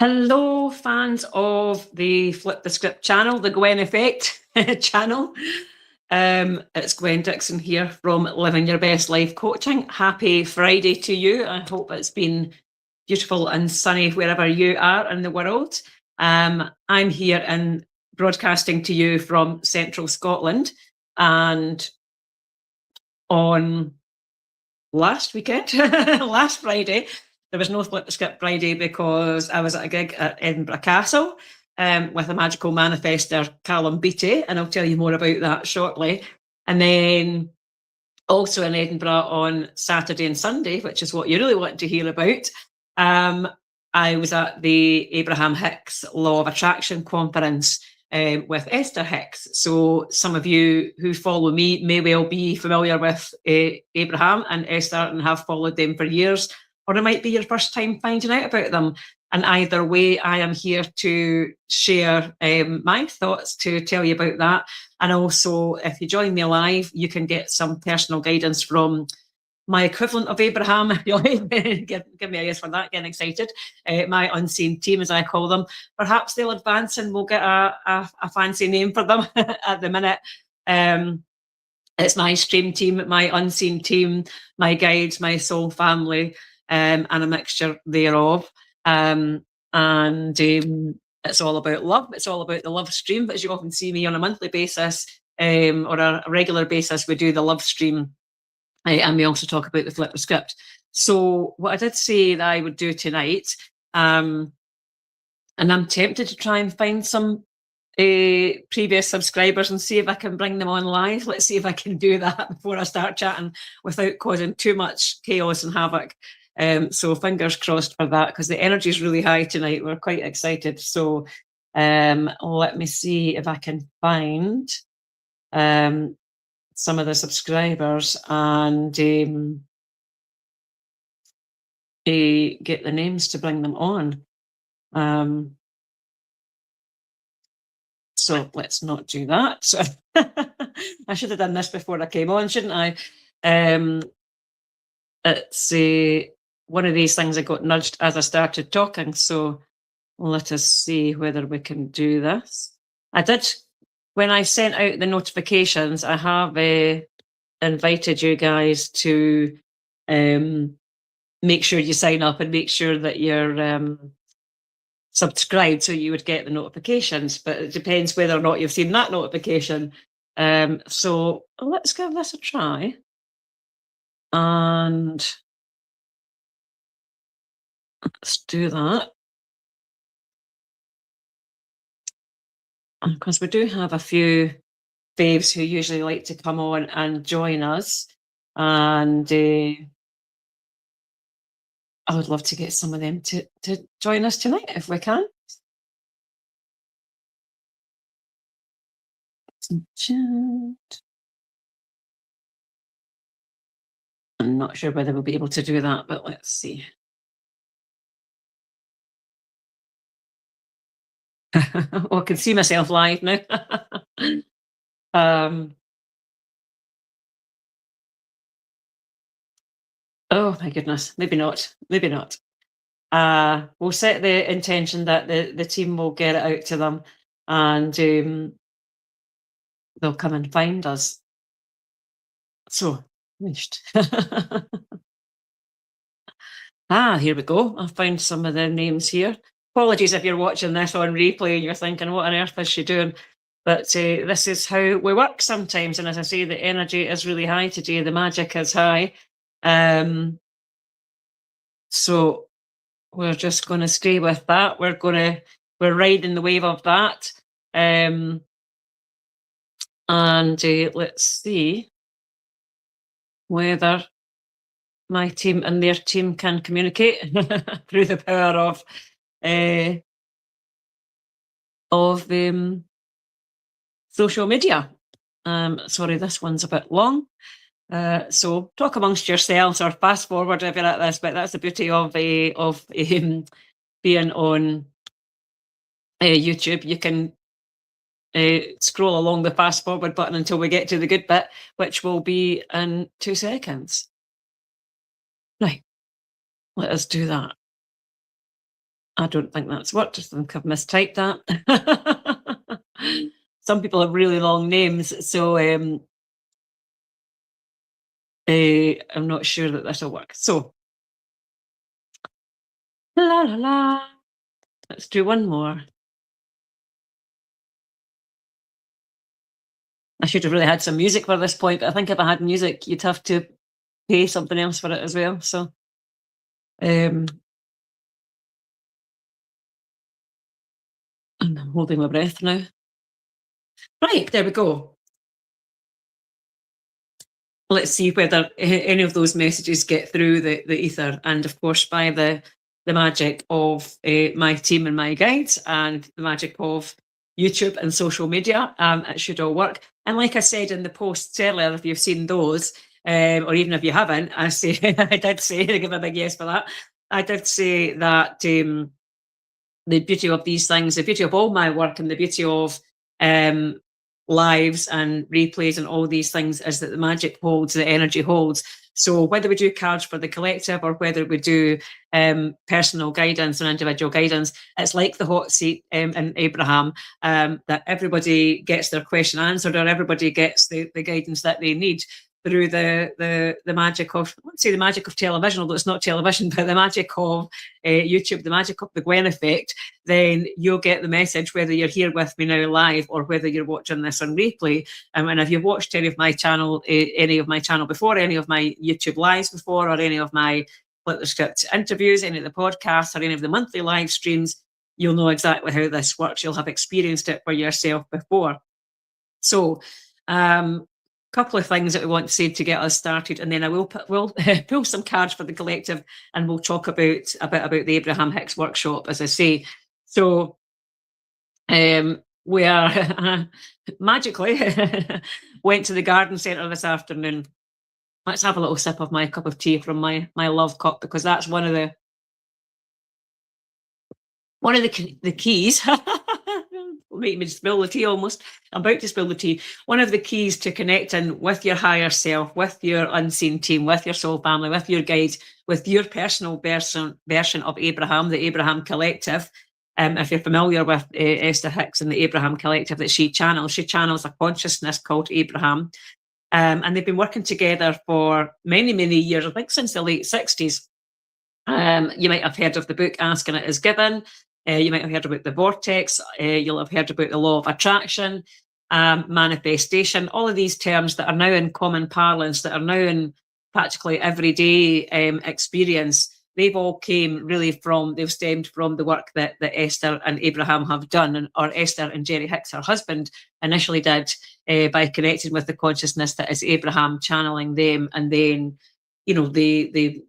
Hello, fans of the Flip the Script channel, the Gwenne Effect channel. It's Gwen Dixon here from Living Your Best Life Coaching. Happy Friday to you. I hope it's been beautiful and sunny wherever you are in the world. I'm here and broadcasting to you from central Scotland, and on last weekend, last Friday, there was no Flip the Script Friday because I was at a gig at Edinburgh Castle with a magical manifester, Callum Beattie, and I'll tell you more about that shortly. And then also in Edinburgh on Saturday and Sunday, which is what you really want to hear about, I was at the Abraham Hicks Law of Attraction conference with Esther Hicks. So some of you who follow me may well be familiar with Abraham and Esther and have followed them for years, or it might be your first time finding out about them. And either way, I am here to share my thoughts, to tell you about that. And also, if you join me live, you can get some personal guidance from my equivalent of Abraham. Give me a yes for that, getting excited. My unseen team, as I call them. Perhaps they'll advance and we'll get a fancy name for them at the minute. It's my stream team, my unseen team, my guides, my soul family, and a mixture thereof. It's all about love. It's all about the love stream. But as you often see me on a monthly basis or a regular basis, we do the love stream. And we also talk about the Flip the Script. So what I did say that I would do tonight, and I'm tempted to try and find some previous subscribers and see if I can bring them on live. Let's see if I can do that before I start chatting without causing too much chaos and havoc. So fingers crossed for that, because the energy is really high tonight. We're quite excited. So let me see if I can find some of the subscribers and get the names to bring them on. So let's not do that. So I should have done this before I came on, shouldn't I? It's one of these things I got nudged as I started talking. So let us see whether we can do this. I did, when I sent out the notifications, I have invited you guys to make sure you sign up and make sure that you're subscribed so you would get the notifications. But it depends whether or not you've seen that notification. So let's give this a try. And let's do that. Because we do have a few faves who usually like to come on and join us. And I would love to get some of them to join us tonight if we can. I'm not sure whether we'll be able to do that, but let's see. Oh, I can see myself live now. Oh my goodness, maybe not. Maybe not. We'll set the intention that the team will get it out to them, and they'll come and find us. So, finished. Here we go. I found some of their names here. Apologies if you're watching this on replay and you're thinking, what on earth is she doing? But this is how we work sometimes. And as I say, the energy is really high today. The magic is high. So we're just going to stay with that. We're riding the wave of that. And let's see whether my team and their team can communicate through the power of social media. Sorry, this one's a bit long. So talk amongst yourselves or fast forward if you're at this, but that's the beauty of being on YouTube. You can scroll along the fast forward button until we get to the good bit, which will be in 2 seconds. Right, let us do that. I don't think that's worked. I think I've mistyped that. Some people have really long names, so I'm not sure that this will work. So, la la la. Let's do one more. I should have really had some music for this point, but I think if I had music, you'd have to pay something else for it as well. So, um, and I'm holding my breath now. Right, there we go. Let's see whether any of those messages get through the ether. And of course, by the magic of my team and my guides, and the magic of YouTube and social media, it should all work. And like I said in the posts earlier, if you've seen those, or even if you haven't, I say I did say to give a big yes for that. I did say that the beauty of these things, the beauty of all my work, and the beauty of um, lives and replays and all these things is that the magic holds, the energy holds. So whether we do cards for the collective or whether we do personal guidance and individual guidance, it's like the hot seat in Abraham, that everybody gets their question answered, or everybody gets the guidance that they need through the magic of, I wouldn't say the magic of television, although it's not television, but the magic of YouTube, the magic of the Gwenne Effect. Then you'll get the message whether you're here with me now live or whether you're watching this on replay. And if you've watched any of my channel before, any of my YouTube lives before, or any of my Flip the Script interviews, any of the podcasts, or any of the monthly live streams, you'll know exactly how this works. You'll have experienced it for yourself before. So, couple of things that we want to say to get us started, and then we'll pull some cards for the collective, and we'll talk a bit about the Abraham Hicks workshop, as I say. So, we are magically went to the garden centre this afternoon. Let's have a little sip of my cup of tea from my love cup, because that's one of the keys. Make me spill the tea almost. I'm about to spill the tea. One of the keys to connecting with your higher self, with your unseen team, with your soul family, with your guides, with your personal version of Abraham, the Abraham Collective. If you're familiar with Esther Hicks and the Abraham Collective that she channels a consciousness called Abraham. And they've been working together for many, many years, I think since the late 60s. You might have heard of the book Asking It Is Given. You might have heard about the vortex. You'll have heard about the law of attraction, manifestation, all of these terms that are now in common parlance, that are now in practically everyday experience. They've all they've stemmed from the work that Esther and Abraham have done, or Esther and Jerry Hicks, her husband, initially did by connecting with the consciousness that is Abraham, channeling them, and then, they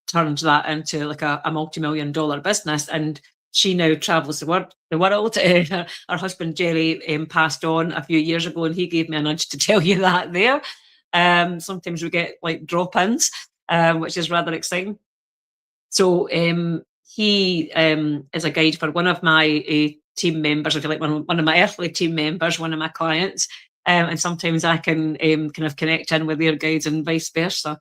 turned that into like a multi-million-dollar business. And she now travels the world. Her husband Jerry passed on a few years ago, and he gave me a nudge to tell you that there. Sometimes we get like drop-ins, which is rather exciting. So he is a guide for one of my team members, if you like, one of my earthly team members, one of my clients. And sometimes I can kind of connect in with their guides and vice versa.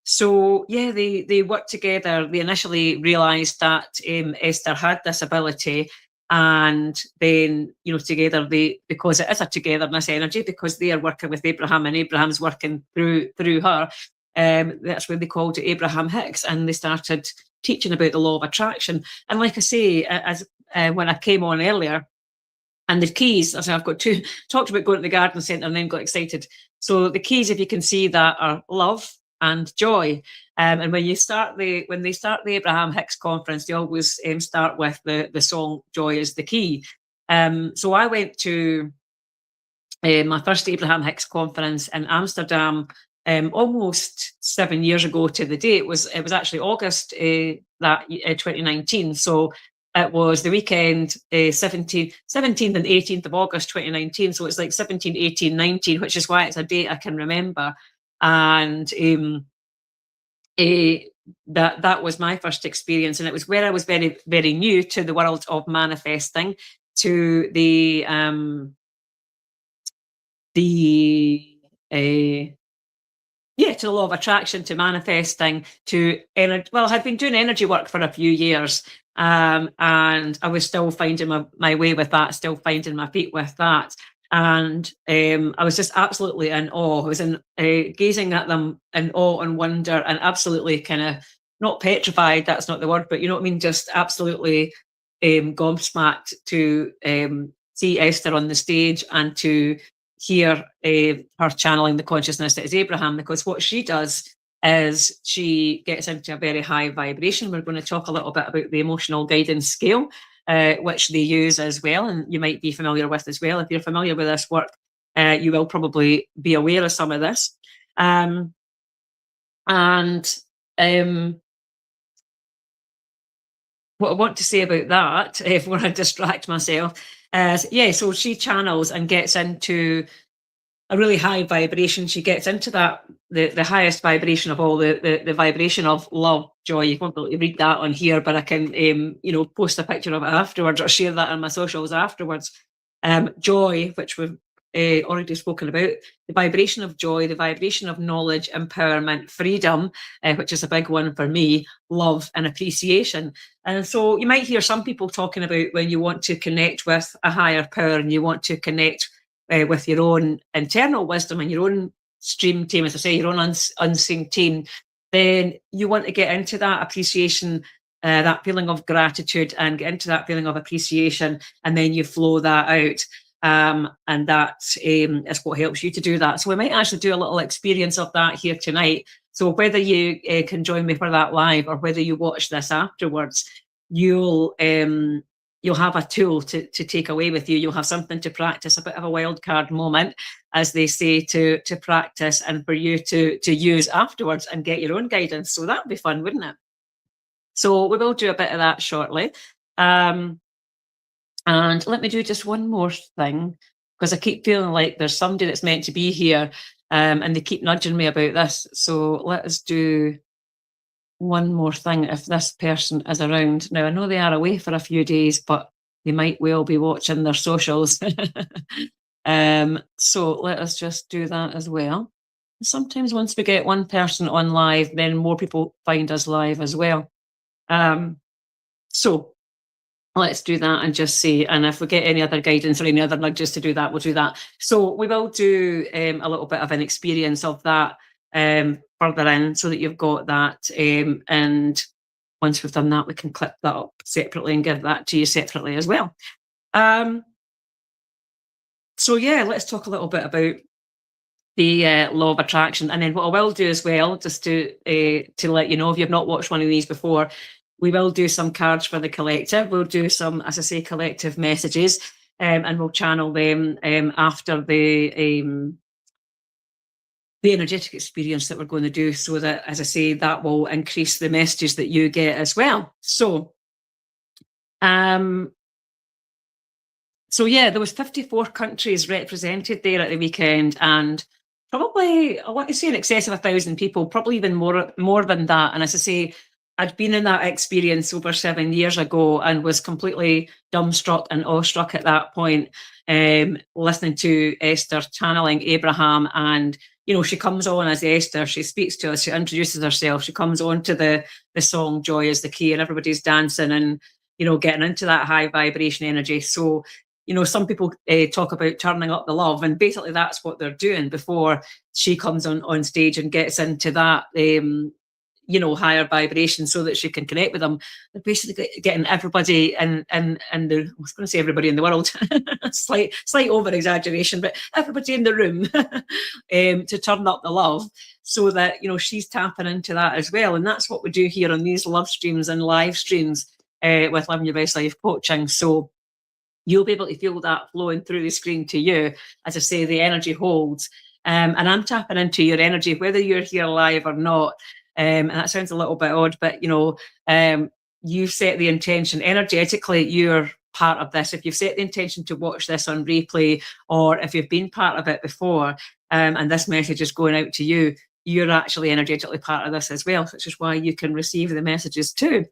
So yeah, they worked together. They initially realised that Esther had this ability, and then together because it is a togetherness energy, because they are working with Abraham and Abraham's working through her. That's when they called it Abraham Hicks, and they started teaching about the law of attraction. And like I say, as when I came on earlier, and the keys, as I've got talked about going to the garden centre and then got excited. So the keys, if you can see that, are love and joy. And when they start the Abraham Hicks conference, they always start with the song "Joy is the Key." So I went to my first Abraham Hicks conference in Amsterdam almost 7 years ago to the day. It was actually August 2019. So it was the weekend, 17th and 18th of August 2019. So it's like 17, 18, 19, which is why it's a date I can remember. And that was my first experience, and it was where I was very, very new to the world of manifesting, to the to the law of attraction, to manifesting, to energy. Well, I had been doing energy work for a few years, and I was still finding my way with that, still finding my feet with that. And I was just absolutely in awe. I was in gazing at them in awe and wonder, and absolutely kind of not petrified. That's not the word, but you know what I mean. Just absolutely gobsmacked to see Esther on the stage and to hear her channeling the consciousness that is Abraham, because what she does is she gets into a very high vibration. We're going to talk a little bit about the emotional guidance scale, which they use as well, and you might be familiar with as well. If you're familiar with this work, you will probably be aware of some of this. And what I want to say about that, if we're going to distract myself, is so she channels and gets into a really high vibration. She gets into that the highest vibration of all, the vibration of love, joy. You won't be able to read that on here, but I can post a picture of it afterwards or share that on my socials afterwards. Joy, which we've already spoken about, the vibration of joy, the vibration of knowledge, empowerment, freedom, which is a big one for me, love and appreciation. And so you might hear some people talking about when you want to connect with a higher power and you want to connect with your own internal wisdom and your own stream team, as I say, your own unseen team, then you want to get into that appreciation, that feeling of gratitude, and get into that feeling of appreciation, and then you flow that out. And that is what helps you to do that. So we might actually do a little experience of that here tonight. So whether you can join me for that live or whether you watch this afterwards, you'll have a tool to take away with you. You'll have something to practice, a bit of a wild card moment, as they say, to practice and for you to use afterwards and get your own guidance. So that would be fun, wouldn't it? So we will do a bit of that shortly. And let me do just one more thing, because I keep feeling like there's somebody that's meant to be here, and they keep nudging me about this. So let us do one more thing if this person is around. Now, I know they are away for a few days, but they might well be watching their socials. So let us just do that as well. Sometimes once we get one person on live, then more people find us live as well. So let's do that and just see. And if we get any other guidance or any other nudges to do that, we'll do that. So we will do a little bit of an experience of that further in, so that you've got that. And once we've done that, we can clip that up separately and give that to you separately as well. So yeah, let's talk a little bit about the law of attraction. And then what I will do as well, just to let you know, if you've not watched one of these before, we will do some cards for the collective. We'll do some, as I say, collective messages, and we'll channel them after the energetic experience that we're going to do, so that, as I say, that will increase the messages that you get as well. So, yeah, there was 54 countries represented there at the weekend, and probably, I want to say, in excess of 1,000 people, probably even more than that. And as I say, I'd been in that experience over 7 years ago and was completely dumbstruck and awestruck at that point, listening to Esther channeling Abraham. And, she comes on as Esther, she speaks to us, she introduces herself, she comes on to the song Joy is the Key, and everybody's dancing and, getting into that high vibration energy. So, some people talk about turning up the love, and basically that's what they're doing before she comes on stage and gets into that higher vibration, so that she can connect with them. They're basically getting everybody in the, I was going to say everybody in the world, slight over exaggeration, but everybody in the room to turn up the love, so that she's tapping into that as well. And that's what we do here on these love streams and live streams with Living Your Best Life Coaching. So you'll be able to feel that flowing through the screen to you. As I say, the energy holds, and I'm tapping into your energy whether you're here live or not. And that sounds a little bit odd, but you set the intention energetically. You're part of this. If you've set the intention to watch this on replay, or if you've been part of it before, and this message is going out to you, you're actually energetically part of this as well, which is why you can receive the messages too.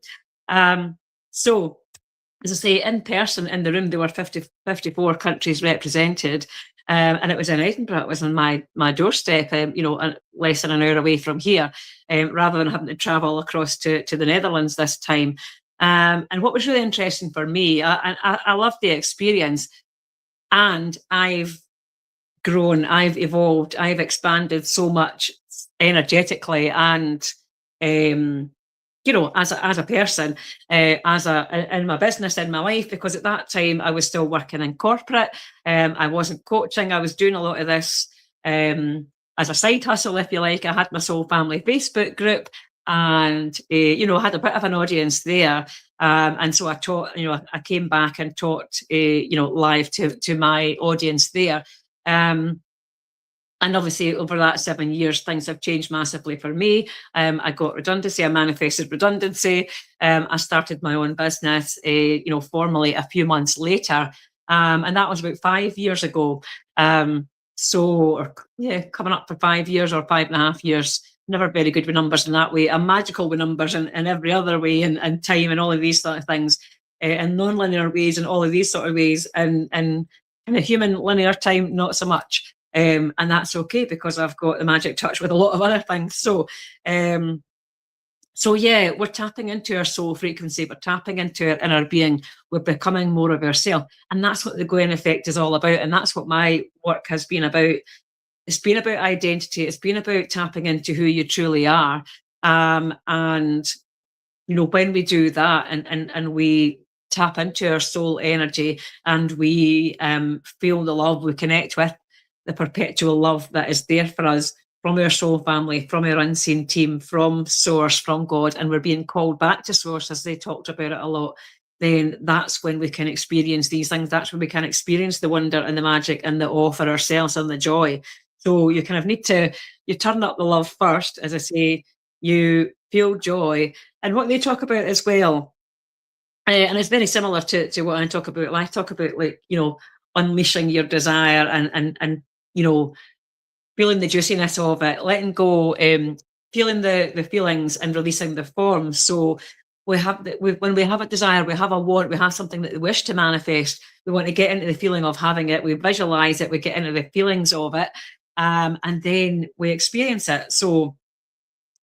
So, as I say, in person in the room, there were 54 countries represented. And it was in Edinburgh. It was on my doorstep, less than an hour away from here, rather than having to travel across to the Netherlands this time. And what was really interesting for me, I loved the experience, and I've grown, I've evolved, I've expanded so much energetically and as a person, in my business, in my life, because at that time I was still working in corporate. I wasn't coaching. I was doing a lot of this as a side hustle, if you like. I had my Soul Family Facebook group, and had a bit of an audience there. And so I taught. I came back and taught, live to my audience there. And obviously, over that 7 years, things have changed massively for me. I got redundancy. I manifested redundancy. I started my own business, formally a few months later. And that was about 5 years ago. Coming up for 5 years or 5.5 years. Never very good with numbers in that way. I'm magical with numbers in every other way, and time and all of these sort of things, and non-linear ways and all of these sort of ways. And kind of human linear time, not so much. And that's okay, because I've got the magic touch with a lot of other things. So we're tapping into our soul frequency. We're tapping into our inner being. We're becoming more of ourselves. And that's what the Gwenne Effect is all about. And that's what my work has been about. It's been about identity. It's been about tapping into who you truly are. And, when we do that and we tap into our soul energy, and we feel the love, we connect with the perpetual love that is there for us from our soul family, from our unseen team, from source, from God, and we're being called back to source, as they talked about it a lot, then that's when we can experience these things. That's when we can experience the wonder and the magic and the awe for ourselves and the joy. So you kind of need to, you turn up the love first, as I say, you feel joy. And what they talk about as well, and it's very similar to what I talk about. I talk about, unleashing your desire and feeling the juiciness of it, letting go, feeling the feelings and releasing the forms. So when we have a desire, we have a want, we have something that we wish to manifest, we want to get into the feeling of having it, we visualize it, we get into the feelings of it, and then we experience it. So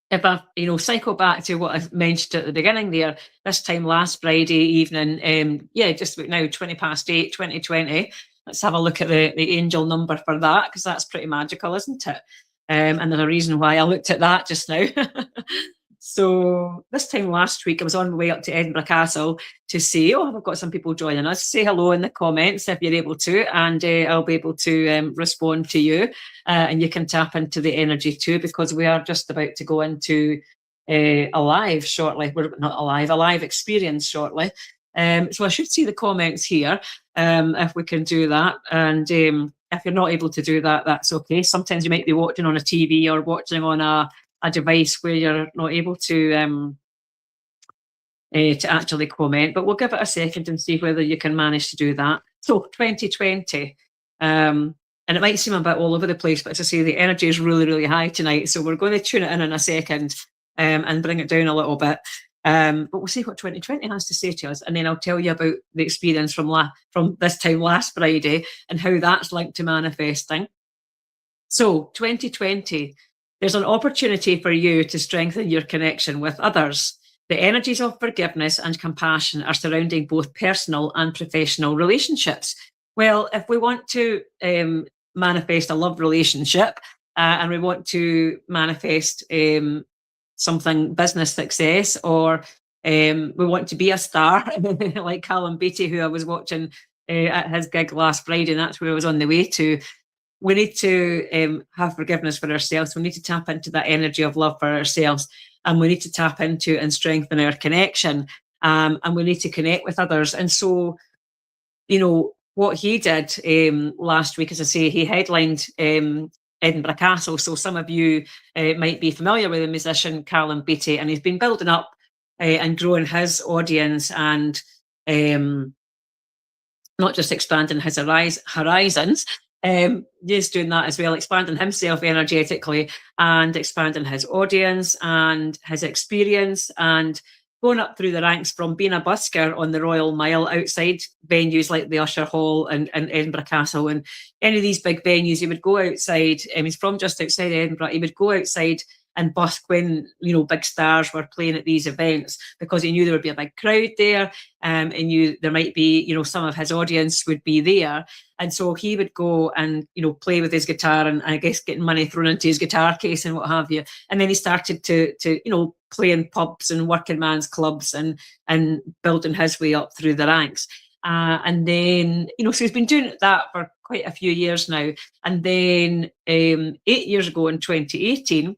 if I, cycle back to what I mentioned at the beginning there, this time last Friday evening, just about now, 8:20, 2020, let's have a look at the angel number for that, because that's pretty magical, isn't it? And there's a reason why I looked at that just now. So this time last week, I was on my way up to Edinburgh Castle to say, I've got some people joining us. Say hello in the comments if you're able to, and I'll be able to respond to you. And you can tap into the energy too, because we are just about to go into a live shortly. We're not a live experience shortly. So I should see the comments here, if we can do that. And if you're not able to do that, that's okay. Sometimes you might be watching on a TV or watching on a device where you're not able to actually comment, but we'll give it a second and see whether you can manage to do that. So 2020, and it might seem a bit all over the place, but as I say, the energy is really, really high tonight. So we're going to tune it in a second, and bring it down a little bit. But we'll see what 2020 has to say to us, and then I'll tell you about the experience from this time last Friday and how that's linked to manifesting. So 2020, there's an opportunity for you to strengthen your connection with others. The energies of forgiveness and compassion are surrounding both personal and professional relationships. Well, if we want to manifest a love relationship, and we want to manifest something business success, or we want to be a star, like Callum Beattie, who I was watching at his gig last Friday, and that's where I was on the way to. We need to have forgiveness for ourselves. We need to tap into that energy of love for ourselves, and we need to tap into and strengthen our connection, and we need to connect with others. And so, what he did last week, as I say, he headlined Edinburgh Castle. So some of you might be familiar with the musician Callum Beattie, and he's been building up and growing his audience, and not just expanding his horizons. He's doing that as well, expanding himself energetically and expanding his audience and his experience, and going up through the ranks from being a busker on the Royal Mile outside venues like the Usher Hall and Edinburgh Castle and any of these big venues. He would go outside. He's from just outside Edinburgh. He would go outside and busk when big stars were playing at these events, because he knew there would be a big crowd there, and knew there might be some of his audience would be there, and so he would go and play with his guitar, and I guess getting money thrown into his guitar case and what have you. And then he started to play in pubs and working man's clubs and building his way up through the ranks. And then, so he's been doing that for quite a few years now. And then 8 years ago in 2018,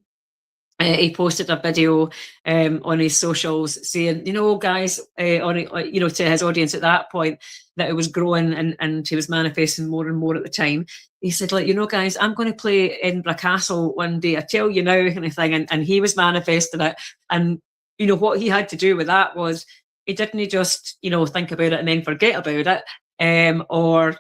he posted a video on his socials saying, guys, to his audience at that point, that it was growing and he was manifesting more and more at the time. He said, guys, I'm going to play Edinburgh Castle one day. I tell you now, kind of thing. And he was manifesting it. And, what he had to do with that was he didn't just, think about it and then forget about it, or,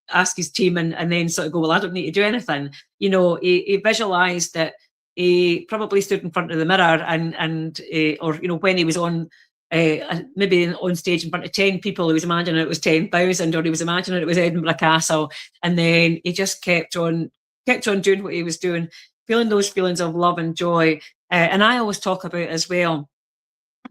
ask his team and then sort of go, well, I don't need to do anything. He visualized that. He probably stood in front of the mirror and or when he was on maybe on stage in front of 10 people, he was imagining it was 10,000, or he was imagining it was Edinburgh Castle, and then he just kept on doing what he was doing, feeling those feelings of love and joy. And I always talk about as well,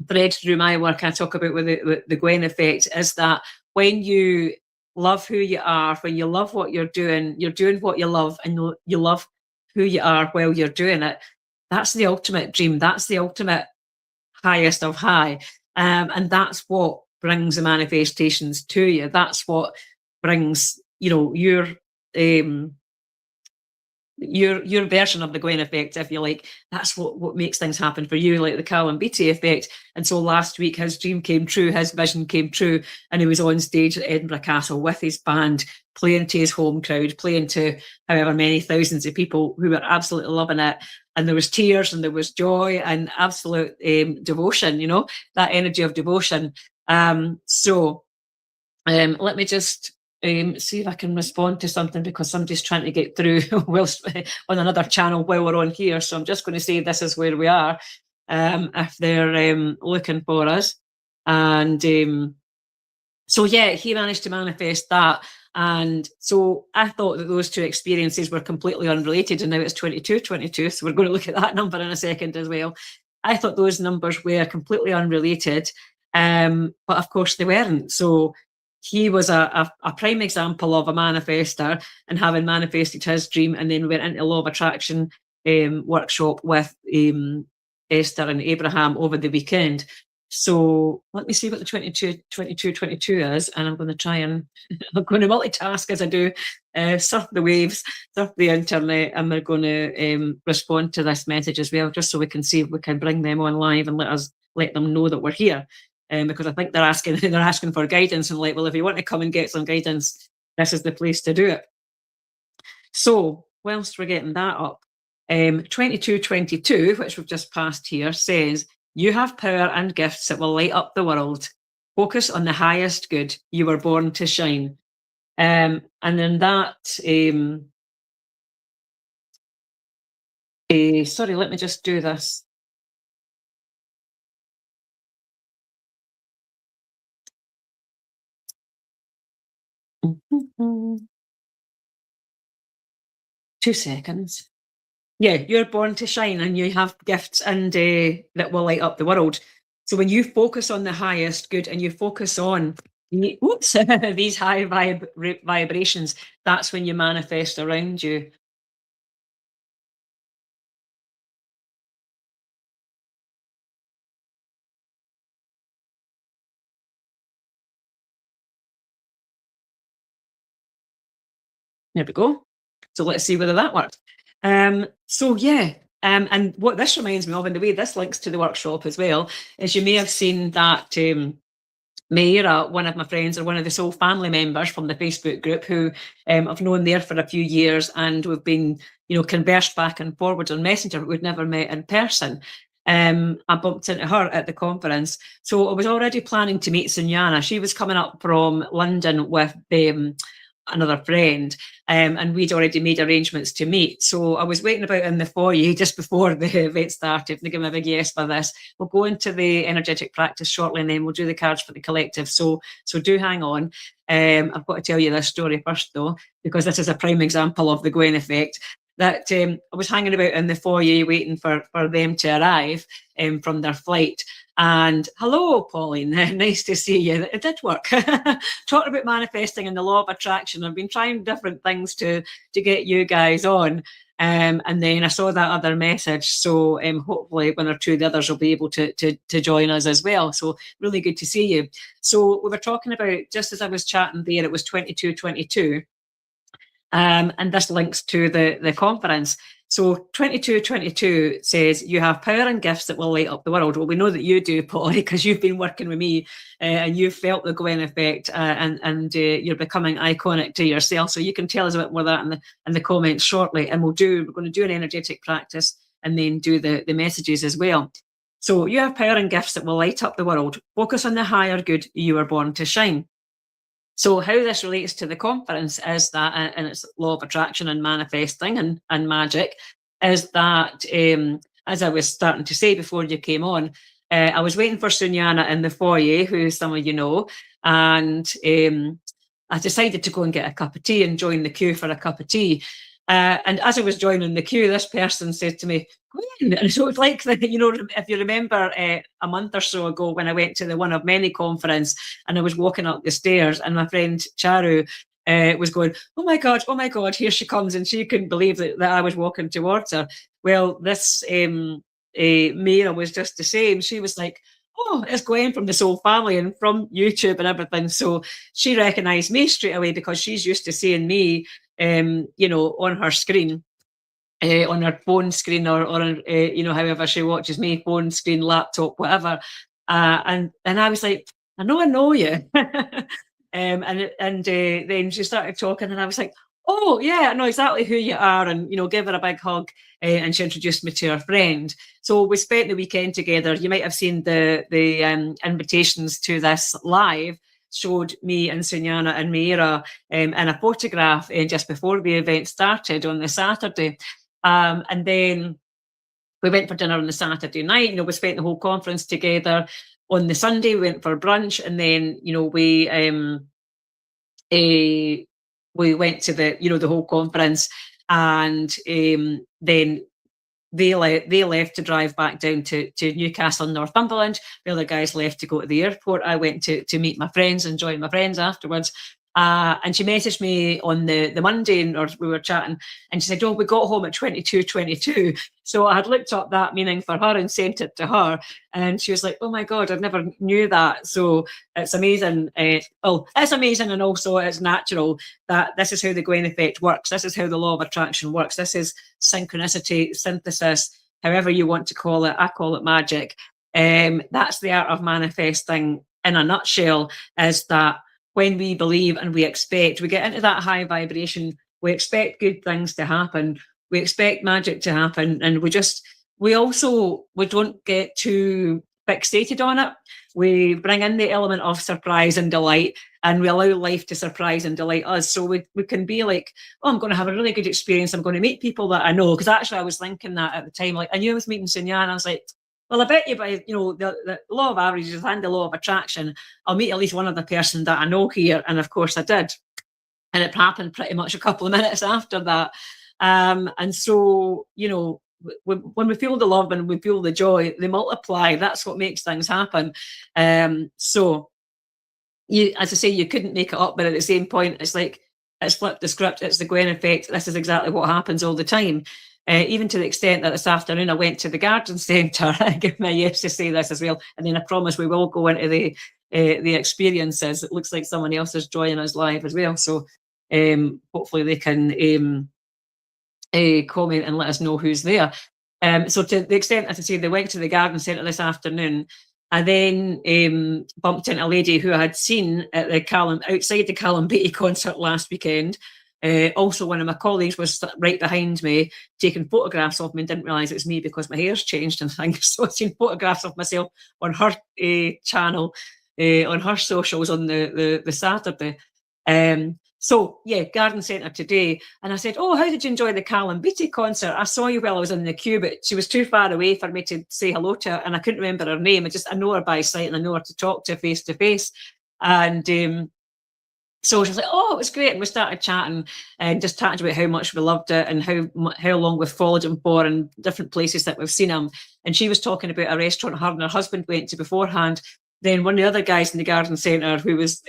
thread through my work, I talk about with the Gwenne Effect, is that when you love who you are, when you love what you're doing what you love, and you love who you are while you're doing it, that's the ultimate dream. That's the ultimate highest of high. And that's what brings the manifestations to you. That's what brings, your version of the Gwenne Effect, if you like. That's what makes things happen for you, like the Callum Beattie effect. And so last week his dream came true, his vision came true, and he was on stage at Edinburgh Castle with his band, playing to his home crowd, playing to however many thousands of people who were absolutely loving it. And there was tears and there was joy and absolute devotion, that energy of devotion. So let me just see if I can respond to something, because somebody's trying to get through whilst on another channel while we're on here. So I'm just going to say this is where we are, if they're looking for us. And so, yeah, he managed to manifest that. And so I thought that those two experiences were completely unrelated, and now it's 2222. So we're going to look at that number in a second as well. I thought those numbers were completely unrelated, but of course they weren't. So he was a prime example of a manifester, and having manifested his dream, and then went into law of attraction workshop with Esther and Abraham over the weekend. So let me see what the 22 is, and I'm going to try and I'm going to multitask as I do, surf the waves, surf the internet, and we're going to respond to this message as well, just so we can see if we can bring them on live and let them know that we're here, because I think they're asking for guidance, and well, if you want to come and get some guidance, this is the place to do it. So whilst we're getting that up, 2222, which we've just passed here, says, you have power and gifts that will light up the world. Focus on the highest good. You were born to shine. And then that, sorry, let me just do this. Mm-hmm. 2 seconds. Yeah, you're born to shine, and you have gifts and that will light up the world. So when you focus on the highest good, and you focus on these high vibrations, that's when you manifest around you. There we go. So let's see whether that works. So yeah, and what this reminds me of, and the way this links to the workshop as well, is you may have seen that Mayra, one of my friends, or one of the soul family members from the Facebook group, who I've known there for a few years, and we've been, conversed back and forwards on Messenger, but we'd never met in person. I bumped into her at the conference. So I was already planning to meet Sunyana. She was coming up from London with another friend, and we'd already made arrangements to meet. So I was waiting about in the foyer just before the event started. They give me a big yes for this. We'll go into the energetic practice shortly, and then we'll do the cards for the collective. So do hang on. I've got to tell you this story first, though, because this is a prime example of the Gwenne Effect. That I was hanging about in the foyer waiting for them to arrive from their flight. And hello, Pauline, nice to see you. It did work. Talking about manifesting and the law of attraction. I've been trying different things to get you guys on. And then I saw that other message. So hopefully one or two of the others will be able to join us as well. So really good to see you. So we were talking about, just as I was chatting there, it was 2222. And this links to the conference. So 2222 says, you have power and gifts that will light up the world. Well, we know that you do, Polly, because you've been working with me and you've felt the Gwenne Effect and you're becoming iconic to yourself. So you can tell us a bit more of that in the comments shortly. And we're going to do an energetic practice and then do the messages as well. So you have power and gifts that will light up the world. Focus on the higher good you were born to shine. So how this relates to the conference is that, and it's law of attraction and manifesting and magic, is that, as I was starting to say before you came on, I was waiting for Sunyana in the foyer, who some of you know, and I decided to go and get a cup of tea and join the queue for a cup of tea. And as I was joining the queue, this person said to me, Gwenne. And so it's like, if you remember a month or so ago when I went to the One of Many conference and I was walking up the stairs and my friend Charu was going, oh my God, here she comes. And she couldn't believe that I was walking towards her. Well, this Mira was just the same. She was like, oh, it's Gwen from the Soul Family and from YouTube and everything. So she recognised me straight away because she's used to seeing me, on her screen, on her phone screen or however she watches me, phone screen, laptop, whatever. And I was like, I know you. And then she started talking and I was like, oh yeah, I know exactly who you are, and give her a big hug. And she introduced me to her friend. So we spent the weekend together. You might have seen the invitations to this live showed me and Sunyana and Mira in a photograph just before the event started on the Saturday. And then we went for dinner on the Saturday night. We spent the whole conference together. On the Sunday, we went for brunch, and then we went to the whole conference, and then they left to drive back down to Newcastle, Northumberland. The other guys left to go to the airport. I went to meet my friends and join my friends afterwards. And she messaged me on the Monday, or we were chatting, and she said, oh, we got home at 22:22. So I had looked up that meaning for her and sent it to her. And she was like, oh my God, I never knew that. So it's amazing. It's amazing. And also it's natural that this is how the Gwenne Effect works. This is how the law of attraction works. This is synchronicity, synthesis, however you want to call it. I call it magic. That's the art of manifesting in a nutshell, is that when we believe and we expect, we get into that high vibration, we expect good things to happen, we expect magic to happen, and we don't get too fixated on it. We bring in the element of surprise and delight, and we allow life to surprise and delight us. So we can be like, oh, I'm going to have a really good experience. I'm going to meet people that I know. Because actually I was thinking that at the time, like I knew I was meeting Sunyana, I was like, well, I bet you by the law of averages and the law of attraction, I'll meet at least one other person that I know here. And of course I did. And it happened pretty much a couple of minutes after that. And so, when we feel the love and we feel the joy, they multiply. That's what makes things happen. So, as I say, you couldn't make it up, but at the same point, it's like, it's flipped the script. It's the Gwenne Effect. This is exactly what happens all the time. Even to the extent that this afternoon I went to the garden centre. I give my yes to say this as well, and then I promise we will go into the experiences. It looks like someone else is joining us live as well, so hopefully they can comment and let us know who's there. So to the extent, as I say, they went to the garden centre this afternoon. I then bumped into a lady who I had seen at outside the Callum Beatty concert last weekend. Also, one of my colleagues was right behind me taking photographs of me and didn't realise it was me because my hair's changed and things. So I've seen photographs of myself on her channel, on her socials on the Saturday. So, yeah, garden centre today. And I said, oh, how did you enjoy the Callum Beattie concert? I saw you while I was in the queue, but she was too far away for me to say hello to her. And I couldn't remember her name. I know her by sight and I know her to talk to face to face. And so she was like, oh, it was great. And we started chatting and just chatting about how much we loved it and how long we've followed him for and different places that we've seen him. And she was talking about a restaurant her and her husband went to beforehand. Then one of the other guys in the garden centre who was,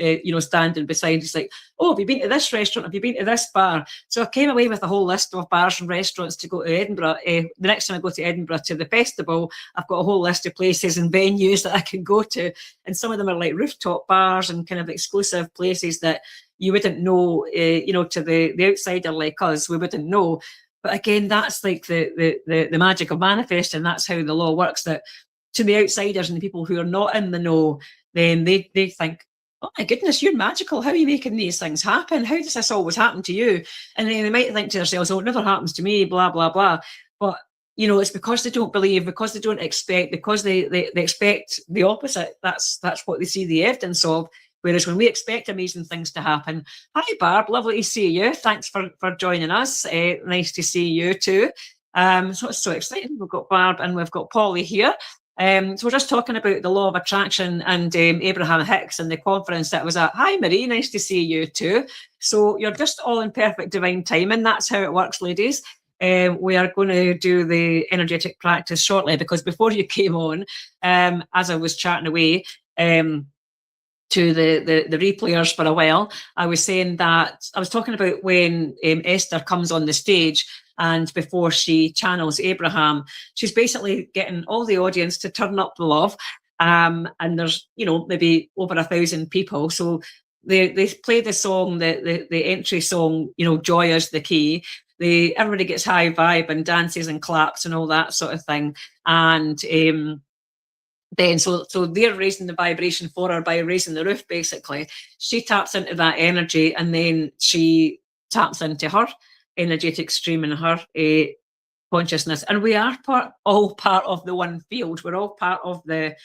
standing beside, he's like, oh, have you been to this restaurant? Have you been to this bar? So I came away with a whole list of bars and restaurants to go to Edinburgh. The next time I go to Edinburgh to the festival, I've got a whole list of places and venues that I can go to. And some of them are like rooftop bars and kind of exclusive places that you wouldn't know, to the outsider like us, we wouldn't know. But again, that's like the magic of manifesting. That's how the law works, that to the outsiders and the people who are not in the know, then they think, oh my goodness, you're magical. How are you making these things happen? How does this always happen to you? And then they might think to themselves, oh, it never happens to me, blah, blah, blah. But, it's because they don't believe, because they don't expect, because they expect the opposite. That's what they see the evidence of. Whereas when we expect amazing things to happen, hi, Barb, lovely to see you. Thanks for joining us. Nice to see you too. So it's so exciting. We've got Barb and we've got Polly here. So we're just talking about the law of attraction and Abraham Hicks and the conference that was at. Hi, Marie, nice to see you too. So you're just all in perfect divine timing. That's how it works, ladies. We are going to do the energetic practice shortly, because before you came on, as I was chatting away to the replayers for a while, I was saying that I was talking about when Esther comes on the stage, and before she channels Abraham, she's basically getting all the audience to turn up the love. And there's, maybe over 1,000 people. So they play the song, the entry song, Joy is the Key. Everybody gets high vibe and dances and claps and all that sort of thing. And then so they're raising the vibration for her by raising the roof. Basically, she taps into that energy, and then she taps into her energetic stream and her consciousness. And we are all part of the one field. We're all part of the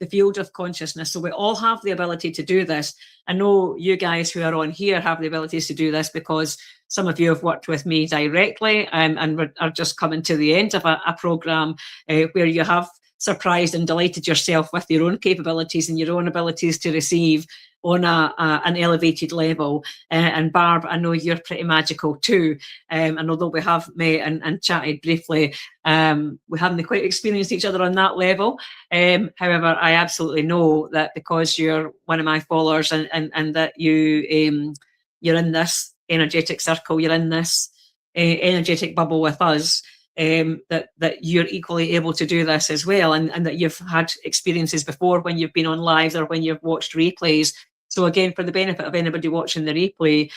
field of consciousness. So we all have the ability to do this. I know you guys who are on here have the abilities to do this, because some of you have worked with me directly, and are just coming to the end of a program where you have surprised and delighted yourself with your own capabilities and your own abilities to receive on an elevated level. And Barb, I know you're pretty magical too. And although we have met and chatted briefly, we haven't quite experienced each other on that level. However, I absolutely know that because you're one of my followers, and that you're in this energetic circle, you're in this energetic bubble with us, that you're equally able to do this as well, and that you've had experiences before when you've been on lives or when you've watched replays. So again, for the benefit of anybody watching the replay,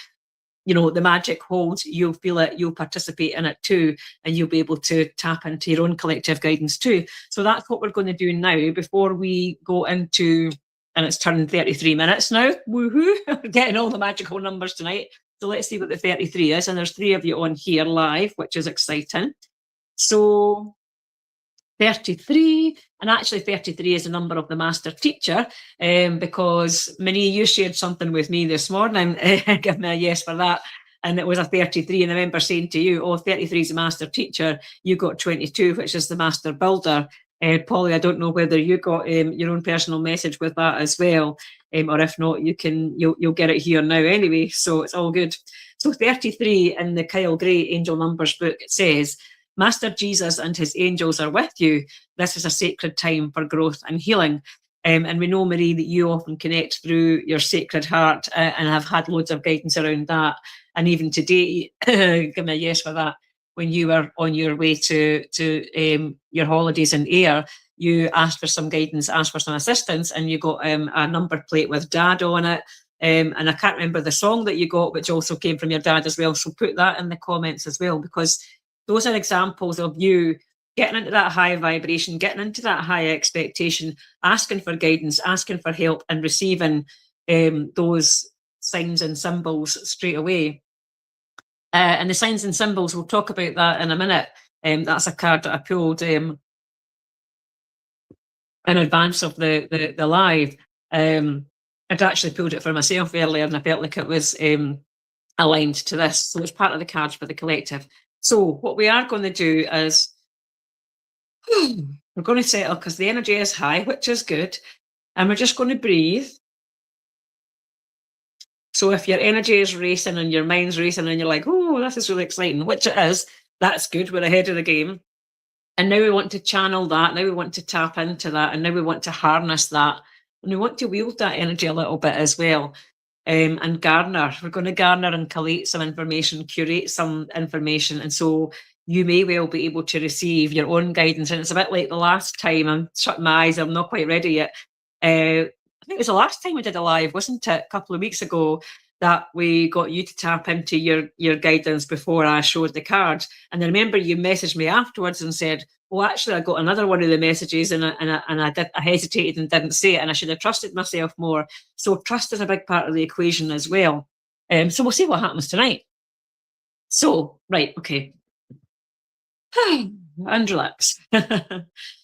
the magic holds, you'll feel it, you'll participate in it too, and you'll be able to tap into your own collective guidance too. So that's what we're going to do now before we go into, and it's turned 33 minutes now, woohoo, we're getting all the magical numbers tonight. So let's see what the 33 is, and there's 3 of you on here live, which is exciting. So 33, and actually 33 is the number of the master teacher, because Marie, you shared something with me this morning, give me a yes for that, and it was a 33, and I remember saying to you, 33 is the master teacher, you got 22, which is the master builder. Polly, I don't know whether you got your own personal message with that as well, or if not, you'll get it here now anyway, so it's all good. So 33 in the Kyle Gray Angel Numbers book, it says, Master Jesus and his angels are with you. This is a sacred time for growth and healing. And we know, Marie, that you often connect through your sacred heart, and have had loads of guidance around that. And even today, give me a yes for that, when you were on your way to your holidays in Ayr, you asked for some guidance, asked for some assistance, and you got a number plate with Dad on it. And I can't remember the song that you got, which also came from your dad as well. So put that in the comments as well, because those are examples of you getting into that high vibration, getting into that high expectation, asking for guidance, asking for help, and receiving those signs and symbols straight away. And the signs and symbols, we'll talk about that in a minute. That's a card that I pulled in advance of the live. I'd actually pulled it for myself earlier, and I felt like it was aligned to this. So it's part of the cards for the collective. So what we are going to do is we're going to settle because the energy is high, which is good. And we're just going to breathe. So if your energy is racing and your mind's racing and you're like, oh, this is really exciting, which it is, that's good. We're ahead of the game. And now we want to channel that. Now we want to tap into that. And now we want to harness that. And we want to wield that energy a little bit as well. And garner. We're going to garner and collate some information, curate some information. And so you may well be able to receive your own guidance. And it's a bit like the last time. I'm shutting my eyes. I'm not quite ready yet. I think it was the last time we did a live, wasn't it? A couple of weeks ago that we got you to tap into your guidance before I showed the cards. And I remember you messaged me afterwards and said, well, actually, I got another one of the messages and I hesitated and didn't say it, and I should have trusted myself more. So trust is a big part of the equation as well. So we'll see what happens tonight. So, right, okay. And relax.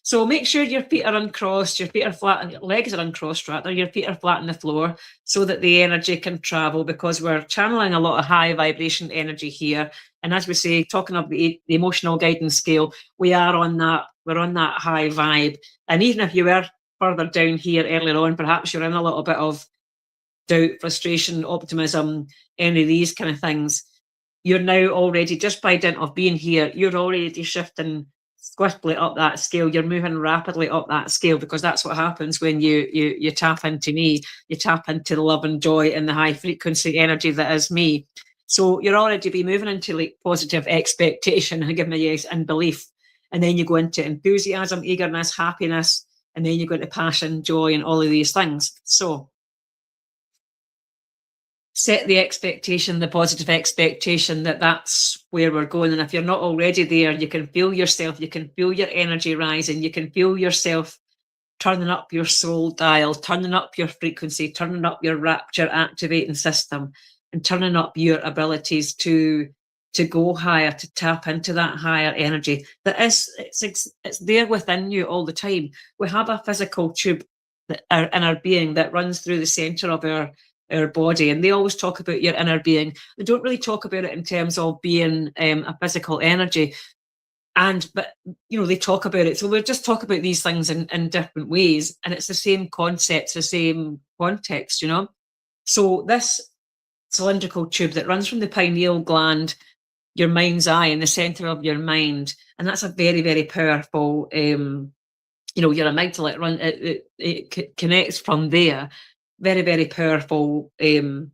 So make sure your feet are uncrossed, your feet are flat, and your legs are uncrossed, rather. Your feet are flat on the floor so that the energy can travel, because we're channeling a lot of high vibration energy here. And as we say, talking of the emotional guidance scale, we're on that high vibe. And even if you were further down here earlier on, perhaps you're in a little bit of doubt, frustration, optimism, any of these kind of things, you're now already, just by dint of being here, you're already shifting swiftly up that scale. You're moving rapidly up that scale, because that's what happens when you tap into me. You tap into the love and joy and the high frequency energy that is me. So you're already be moving into like positive expectation, and give me a yes, and belief. And then you go into enthusiasm, eagerness, happiness, and then you go into passion, joy, and all of these things. So set the expectation, the positive expectation that that's where we're going. And if you're not already there, you can feel yourself, you can feel your energy rising, you can feel yourself turning up your soul dial, turning up your frequency, turning up your rapture activating system, and turning up your abilities to go higher, to tap into that higher energy that is, it's there within you all the time. We have a physical tube in our being that runs through the center of our body, and they always talk about your inner being. They don't really talk about it in terms of being a physical energy, but they talk about it. So we'll just talk about these things in different ways, and it's the same concept, the same context. So this cylindrical tube that runs from the pineal gland, your mind's eye, in the center of your mind, and that's a very, very powerful your amygdala, it connects from there. Very, very powerful, like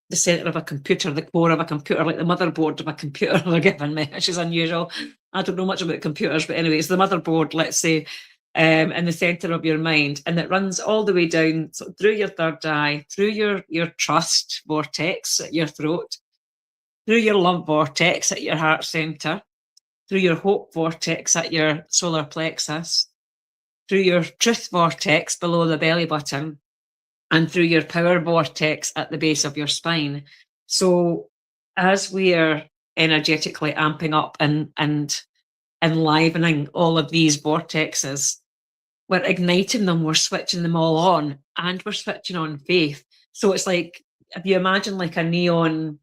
the center of a computer, the core of a computer, like the motherboard of a computer they're giving me, which is unusual. I don't know much about computers, but anyway, it's the motherboard, let's say, in the center of your mind. And it runs all the way down through your third eye, through your trust vortex at your throat, through your love vortex at your heart center, through your hope vortex at your solar plexus, through your truth vortex below the belly button, and through your power vortex at the base of your spine. So as we are energetically amping up and enlivening all of these vortexes, we're igniting them, we're switching them all on, and we're switching on faith. So it's like, if you imagine like a neon,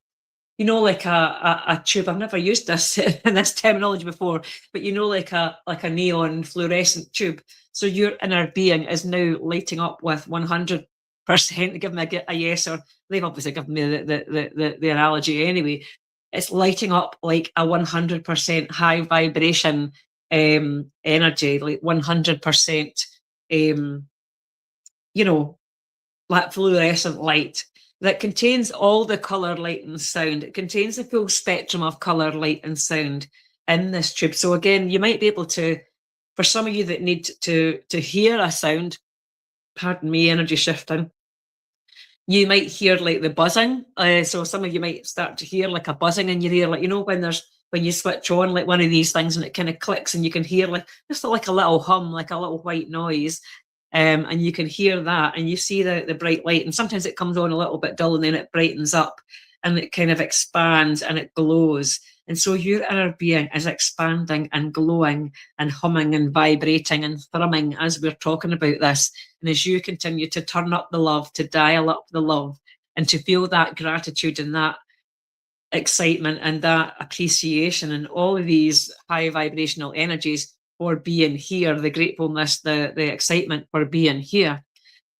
like a tube. I've never used this in this terminology before, but like a neon fluorescent tube. So your inner being is now lighting up with 100%. Give me a yes, or they've obviously given me the analogy anyway. It's lighting up like a 100% high vibration energy, like 100%, like fluorescent light that contains all the colour, light and sound. It contains the full spectrum of colour, light and sound in this tube. So again, you might be able to, for some of you that need to hear a sound, pardon me, energy shifting, you might hear like the buzzing. So some of you might start to hear like a buzzing in your ear, like, when you switch on like one of these things and it kind of clicks and you can hear like just like a little hum, like a little white noise. And you can hear that, and you see the bright light, and sometimes it comes on a little bit dull and then it brightens up and it kind of expands and it glows. And so your inner being is expanding and glowing and humming and vibrating and thrumming as we're talking about this. And as you continue to turn up the love, to dial up the love, and to feel that gratitude and that excitement and that appreciation and all of these high vibrational energies for being here, the gratefulness, the excitement for being here.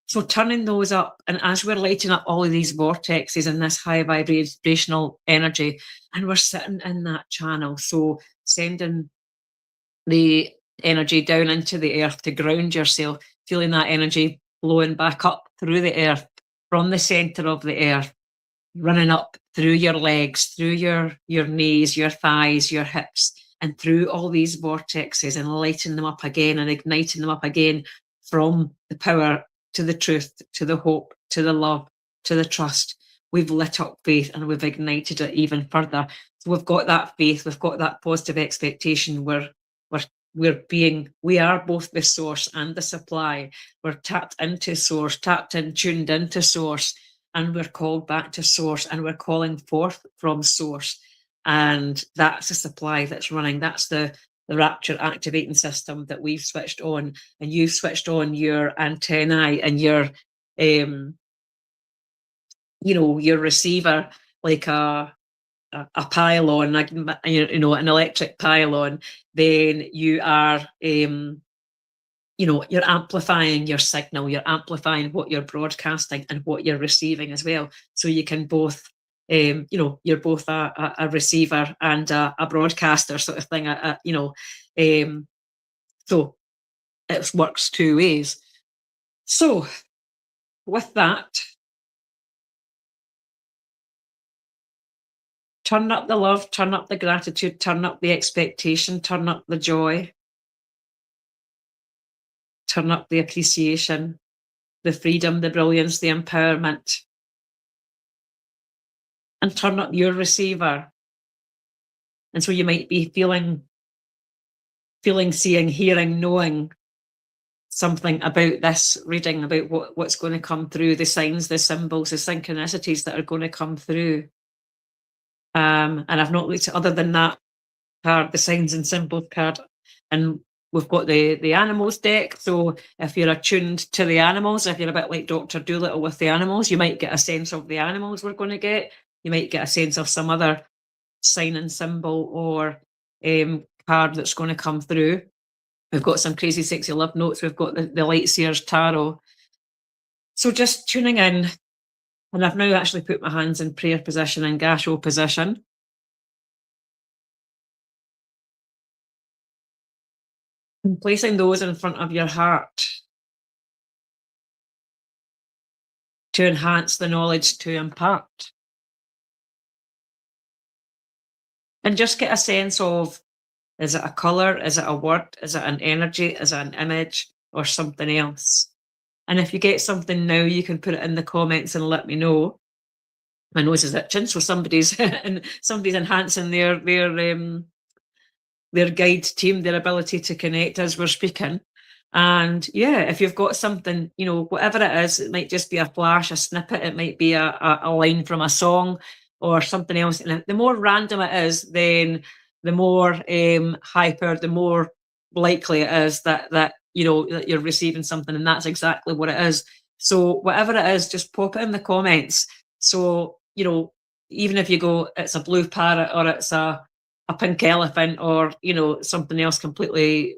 So turning those up, and as we're lighting up all of these vortexes and this high vibrational energy, and we're sitting in that channel, so sending the energy down into the earth to ground yourself, feeling that energy flowing back up through the earth from the center of the earth, running up through your legs, through your knees, your thighs, your hips, and through all these vortexes, and lighting them up again and igniting them up again from the power to the truth, to the hope, to the love, to the trust. We've lit up faith and we've ignited it even further. So we've got that faith, we've got that positive expectation. We are both the source and the supply. We're tapped into source, tapped in, tuned into source, and we're called back to source, and we're calling forth from source. And that's the supply that's running. That's the rapture activating system that we've switched on, and you've switched on your antennae and your your receiver, like a pylon, like, an electric pylon. Then you are you're amplifying your signal, you're amplifying what you're broadcasting and what you're receiving as well. So you can both you're both a receiver and a broadcaster sort of thing. So it works two ways. So with that, turn up the love, turn up the gratitude, turn up the expectation, turn up the joy, turn up the appreciation, the freedom, the brilliance, the empowerment, and turn up your receiver. And so you might be feeling, seeing, hearing, knowing something about this reading, about what's going to come through, the signs, the symbols, the synchronicities that are going to come through. And I've not looked at, other than that card, the signs and symbols card, and we've got the animals deck. So if you're attuned to the animals, if you're a bit like Dr. Dolittle with the animals, you might get a sense of the animals we're going to get. You might get a sense of some other sign and symbol or card that's going to come through. We've got some crazy sexy love notes. We've got the Light Seers Tarot. So just tuning in, and I've now actually put my hands in prayer position and Gasho position. And placing those in front of your heart to enhance the knowledge to impart. And just get a sense of, is it a colour? Is it a word? Is it an energy? Is it an image or something else? And if you get something now, you can put it in the comments and let me know. My nose is itching, so somebody's enhancing their guide team, their ability to connect as we're speaking. And yeah, if you've got something, whatever it is, it might just be a flash, a snippet, it might be a line from a song or something else. And the more random it is, then the more hyper, the more likely it is that you're receiving something, and that's exactly what it is. So whatever it is, just pop it in the comments. So even if you go, it's a blue parrot or it's a pink elephant or something else completely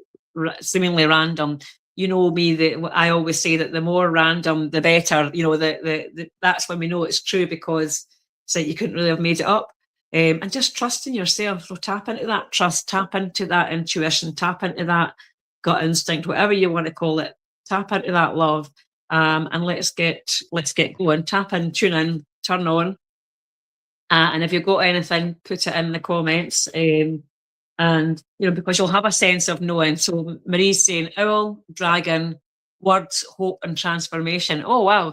seemingly random, me, that I always say that the more random the better. That's when we know it's true, because so you couldn't really have made it up. And just trust in yourself. So tap into that trust, tap into that intuition, tap into that gut instinct, whatever you want to call it. Tap into that love, and let's get going. Tap in, tune in, turn on. And if you've got anything, put it in the comments. And because you'll have a sense of knowing. So Marie's saying owl, dragon, words, hope, and transformation. Oh wow.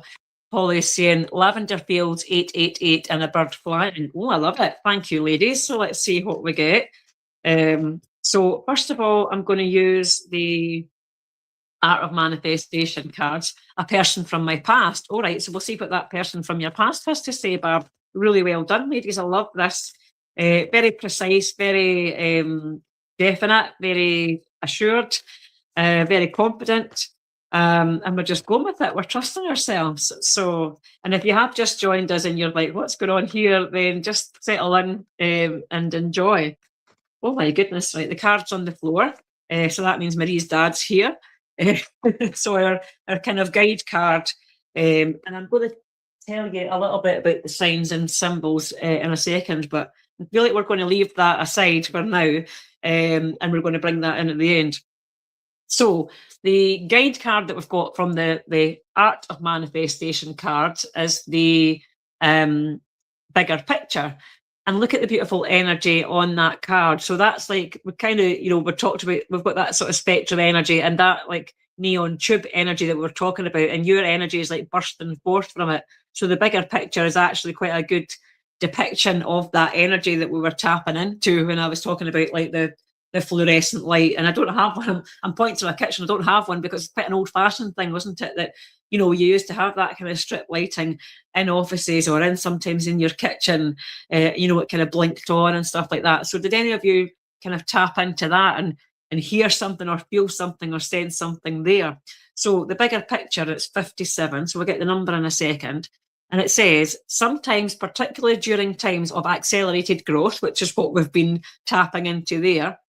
Polly's saying lavender fields 888 and a bird flying. Oh, I love it. Thank you, ladies. So let's see what we get. So first of all, I'm going to use the Art of Manifestation cards, a person from my past. All right, so we'll see what that person from your past has to say, Barb. Really well done, ladies. I love this. Very precise, very definite, very assured, very confident. And we're just going with it. We're trusting ourselves. So, and if you have just joined us and you're like, what's going on here, then just settle in and enjoy. Oh my goodness, right, the card's on the floor. So that means Marie's dad's here. So our kind of guide card. And I'm going to tell you a little bit about the signs and symbols in a second, but I feel like we're going to leave that aside for now. And we're going to bring that in at the end. So the guide card that we've got from the Art of Manifestation card is the bigger picture. And look at the beautiful energy on that card. So that's like, we kind of, we're talked about, we've got that sort of spectrum energy and that like neon tube energy that we're talking about. And your energy is like bursting forth from it. So the bigger picture is actually quite a good depiction of that energy that we were tapping into when I was talking about like the fluorescent light. And I don't have one. I'm pointing to my kitchen. I don't have one because it's quite an old-fashioned thing, wasn't it? That, you used to have that kind of strip lighting in offices or in sometimes in your kitchen, it kind of blinked on and stuff like that. So did any of you kind of tap into that and hear something or feel something or sense something there? So the bigger picture, it's 57. So we'll get the number in a second. And it says, sometimes, particularly during times of accelerated growth, which is what we've been tapping into there,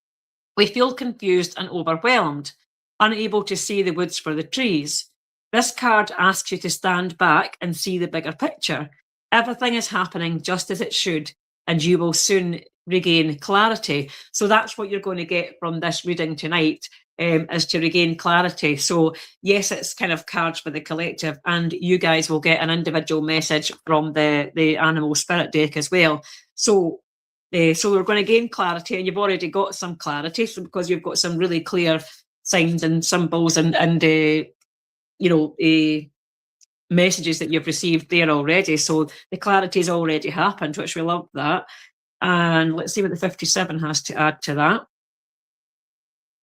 we feel confused and overwhelmed, unable to see the woods for the trees. This card asks you to stand back and see the bigger picture. Everything is happening just as it should, and you will soon regain clarity. So that's what you're going to get from this reading tonight, is to regain clarity. So yes, it's kind of cards for the collective, and you guys will get an individual message from the animal spirit deck as well. So we're going to gain clarity, and you've already got some clarity, so because you've got some really clear signs and symbols and messages that you've received there already. So the clarity's already happened, which we love that. And let's see what the 57 has to add to that.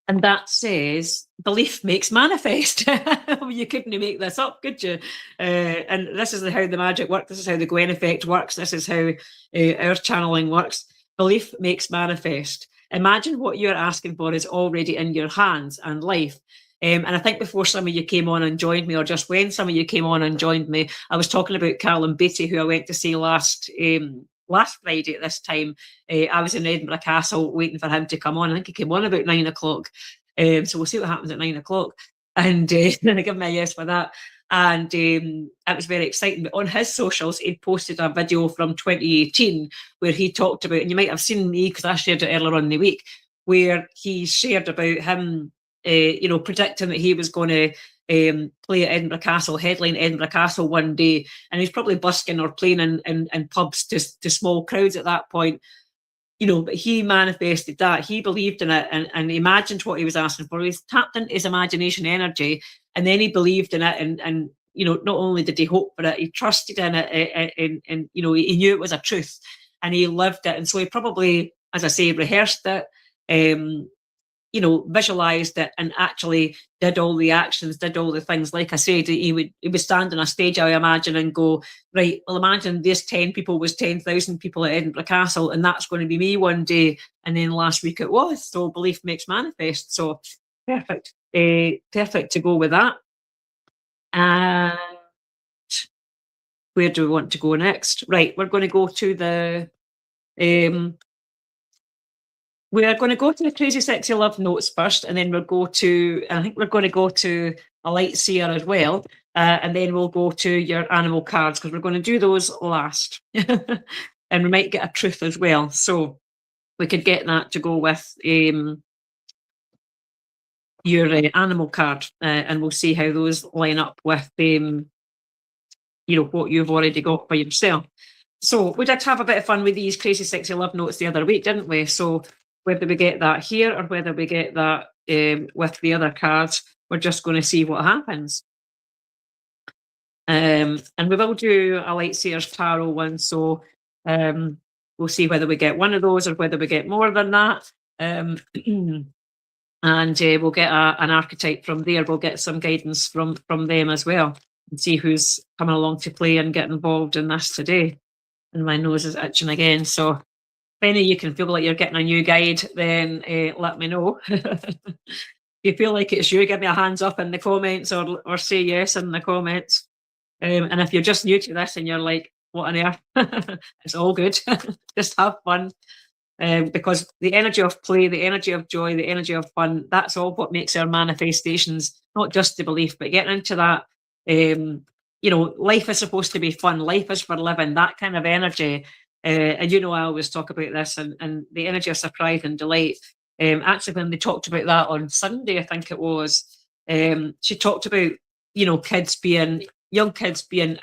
And that says, belief makes manifest. You couldn't make this up, could you? And this is how the magic works. This is how the Gwenne Effect works. This is how our channeling works. Belief makes manifest. Imagine what you're asking for is already in your hands and life. And I think before some of you came on and joined me, or just when some of you came on and joined me, I was talking about Callum Beattie, who I went to see last Friday at this time. I was in Edinburgh Castle waiting for him to come on. I think he came on about 9 o'clock. So we'll see what happens at 9 o'clock. And then I give me a yes for that. And it was very exciting. But on his socials, he'd posted a video from 2018 where he talked about, and you might have seen me because I shared it earlier on in the week, where he shared about him, predicting that he was going to play at Edinburgh Castle, headline Edinburgh Castle one day, and he's probably busking or playing in pubs to small crowds at that point. But he manifested that. He believed in it and imagined what he was asking for. He tapped into his imagination energy, and then he believed in it. And not only did he hope for it, he trusted in it, and he knew it was a truth, and he lived it. And so he probably, as I say, rehearsed it, visualized it, and actually did all the actions, did all the things. Like I said, he would stand on a stage, I imagine, and go, right, well, imagine this 10 people was 10,000 people at Edinburgh Castle, and that's going to be me one day. And then last week it was. So belief makes manifest. So perfect. Perfect to go with that. And where do we want to go next? Right, we're going to go to the we're going to go to the Crazy Sexy Love Notes first, and then we'll go to, I think we're going to go to a Light Seer as well, and then we'll go to your animal cards, because we're going to do those last. And we might get a truth as well. So we could get that to go with your animal card, and we'll see how those line up with what you've already got for yourself. So we did have a bit of fun with these Crazy Sexy Love Notes the other week, didn't we? So whether we get that here or whether we get that with the other cards, we're just going to see what happens. And we will do a Light Seer's Tarot one, so we'll see whether we get one of those or whether we get more than that. And we'll get an archetype from there. We'll get some guidance from them as well, and see who's coming along to play and get involved in this today. And my nose is itching again, so if any of you can feel like you're getting a new guide, then let me know. you feel like it's you, give me a hands up in the comments, or say yes in the comments. And if you're just new to this and you're like, what on earth? It's all good. Just have fun. Because the energy of play, the energy of joy, the energy of fun, that's all what makes our manifestations, not just the belief, but getting into that. Life is supposed to be fun. Life is for living, that kind of energy. And I always talk about this, and the energy of surprise and delight. Actually, when they talked about that on Sunday, I think it was, she talked about, young kids being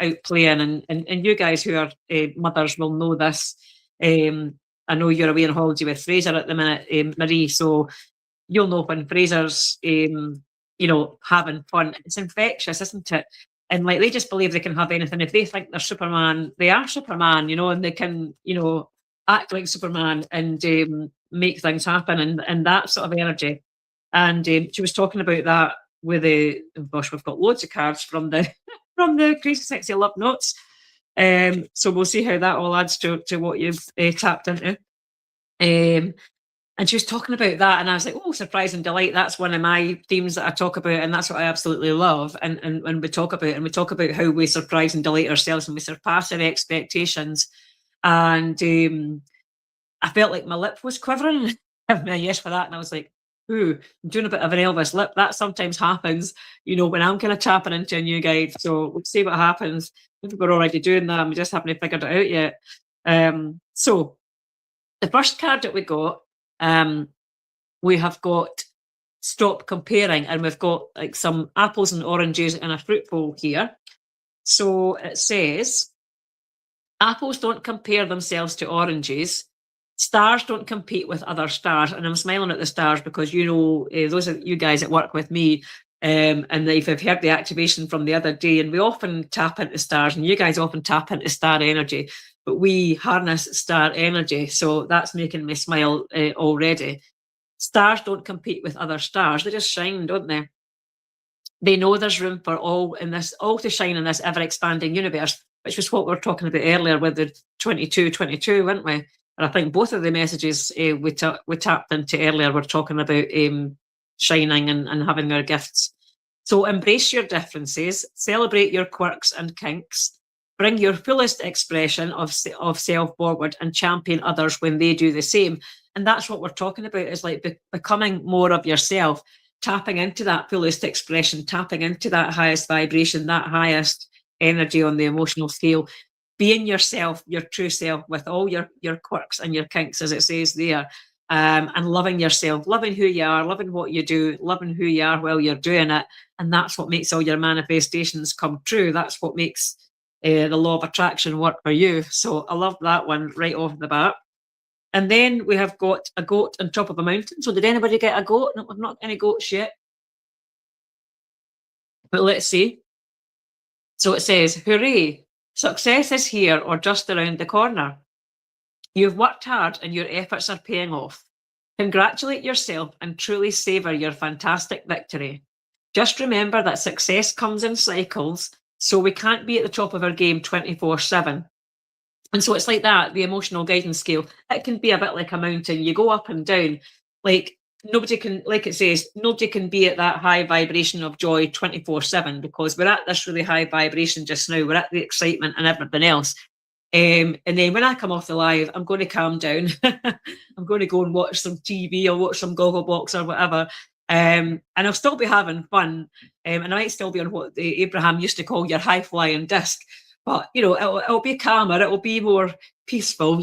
out playing, and you guys who are mothers will know this. I know you're away on holiday with Fraser at the minute, Marie, so you'll know when Fraser's, having fun. It's infectious, isn't it? And like they just believe they can have anything. If they think they're Superman, they are Superman, and they can, act like Superman and make things happen, and that sort of energy. And she was talking about that with gosh, we've got loads of cards from the from the Crazy Sexy Love Notes. So we'll see how that all adds to what you've tapped into. And she was talking about that, and I was like, oh, surprise and delight. That's one of my themes that I talk about, and that's what I absolutely love. And when we talk about how we surprise and delight ourselves and we surpass our expectations. And I felt like my lip was quivering. Give me a yes for that. And I was like, ooh, I'm doing a bit of an Elvis lip. That sometimes happens, when I'm kind of tapping into a new guide. So we'll see what happens. Maybe we're already doing that, and we just haven't figured it out yet. So the first card that we have got stop comparing, and we've got like some apples and oranges in a fruit bowl here. So it says, apples don't compare themselves to oranges. Stars don't compete with other stars. And I'm smiling at the stars because, those are you guys that work with me. And if you've heard the activation from the other day, and we often tap into stars, and you guys often tap into star energy, but we harness star energy. So that's making me smile already. Stars don't compete with other stars. They just shine, don't they? They know there's room for all to shine in this ever-expanding universe, which was what we were talking about earlier with the 2222, weren't we? And I think both of the messages we tapped into earlier were talking about shining and having our gifts. So embrace your differences, celebrate your quirks and kinks, bring your fullest expression of self forward, and champion others when they do the same. And that's what we're talking about, is like becoming more of yourself, tapping into that fullest expression, tapping into that highest vibration, that highest energy on the emotional scale, being yourself, your true self, with all your quirks and your kinks, as it says there, and loving yourself, loving who you are, loving what you do, loving who you are while you're doing it. And that's what makes all your manifestations come true. That's what makes the law of attraction work for you. So I love that one right off the bat. And then we have got a goat on top of a mountain. So did anybody get a goat? No, we've not got any goats yet. But let's see. So it says, hooray, success is here or just around the corner. You've worked hard and your efforts are paying off. Congratulate yourself and truly savor your fantastic victory. Just remember that success comes in cycles, so we can't be at the top of our game 24/7. And so it's like that, the emotional guidance scale. It can be a bit like a mountain. You go up and down. Like nobody can, like it says, nobody can be at that high vibration of joy 24/7, because we're at this really high vibration just now. We're at the excitement and everything else. And then when I come off the live, I'm going to calm down. I'm going to go and watch some TV or watch some Gogglebox or whatever. And I'll still be having fun. And I might still be on what Abraham used to call your high flying disc. But, it'll be calmer. It'll be more peaceful,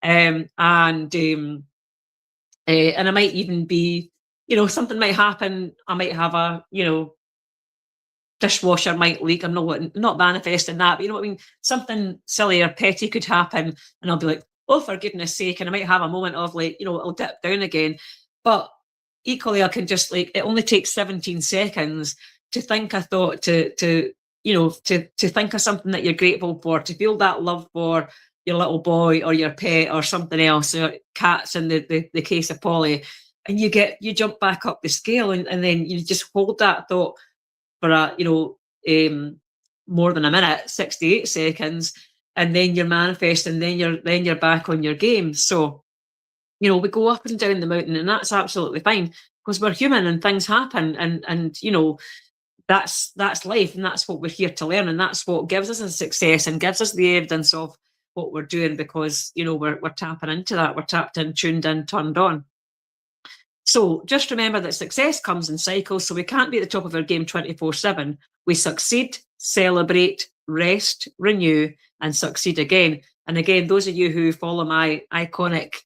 and I might even be, something might happen. I might have a, dishwasher might leak. I'm not manifesting that, but you know what I mean? Something silly or petty could happen, and I'll be like, oh, for goodness sake. And I might have a moment of like, it'll dip down again. But equally, I can just it only takes 17 seconds to think a thought, to think of something that you're grateful for, to feel that love for your little boy or your pet or something else, or cats in the case of Polly, and you jump back up the scale, and then you just hold that thought for more than a minute, 68 seconds, and then you're manifesting, then you're back on your game. So we go up and down the mountain, and that's absolutely fine. because we're human and things happen, and that's life, and that's what we're here to learn, and that's what gives us a success and gives us the evidence of what we're doing, because we're tapping into that. We're tapped in, tuned in, turned on. So just remember that success comes in cycles, so we can't be at the top of our game 24/7. We succeed, celebrate, rest, renew, and succeed again. And again, those of you who follow my iconic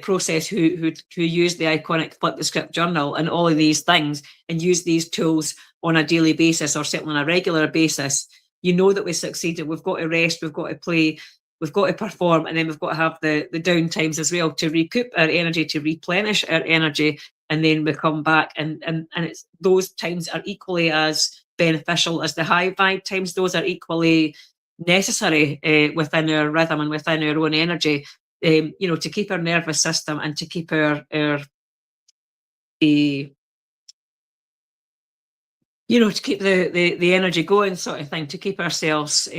process, who use the iconic Flip the Script journal and all of these things, and use these tools on a daily basis, or certainly on a regular basis, you know that we succeeded. We've got to rest, we've got to play, we've got to perform, and then we've got to have the down times as well, to recoup our energy, to replenish our energy, and then we come back, and it's those times are equally as beneficial as the high vibe times. Those are equally necessary within our rhythm and within our own energy, to keep our nervous system and to keep our to keep the energy going, sort of thing, to keep ourselves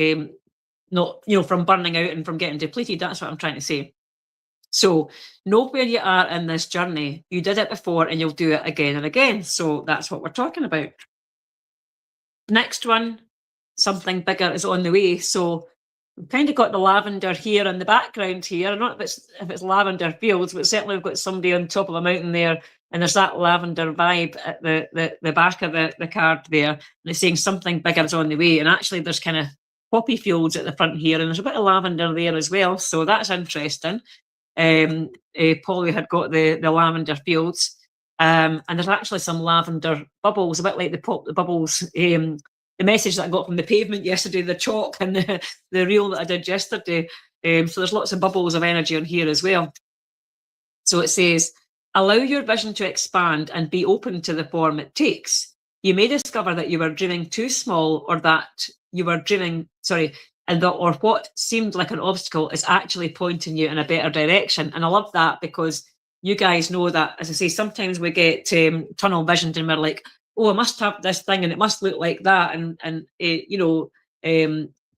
not from burning out and from getting depleted. That's what I'm trying to say. So know where you are in this journey. You did it before and you'll do it again and again. So that's what we're talking about. Next one, something bigger is on the way. So we've kind of got the lavender here in the background here. I don't know if it's lavender fields, but certainly we've got somebody on top of a mountain there, and there's that lavender vibe at the back of the card there, and it's saying something bigger is on the way. And actually there's kind of poppy fields at the front here, and there's a bit of lavender there as well, so that's interesting. Polly had got the lavender fields, and there's actually some lavender bubbles, a bit like the bubbles, the message that I got from the pavement yesterday, the chalk, and the reel that I did yesterday. So there's lots of bubbles of energy on here as well. So it says, allow your vision to expand and be open to the form it takes. You may discover that you were dreaming too small, or that you were dreaming, or what seemed like an obstacle is actually pointing you in a better direction. And I love that, because you guys know that, as I say, sometimes we get tunnel visioned and we're like, oh, I must have this thing and it must look like that. And I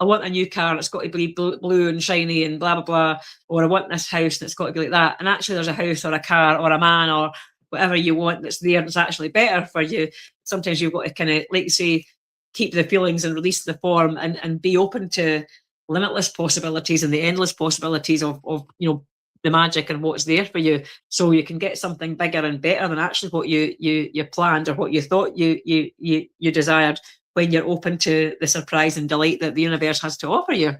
want a new car, it's got to be blue and shiny and blah, blah, blah. Or I want this house and it's got to be like that. And actually there's a house or a car or a man or whatever you want that's there that's actually better for you. Sometimes you've got to kind of, like you say, keep the feelings and release the form, and be open to limitless possibilities and the endless possibilities of the magic and what's there for you, so you can get something bigger and better than actually what you planned or what you thought you desired, when you're open to the surprise and delight that the universe has to offer you.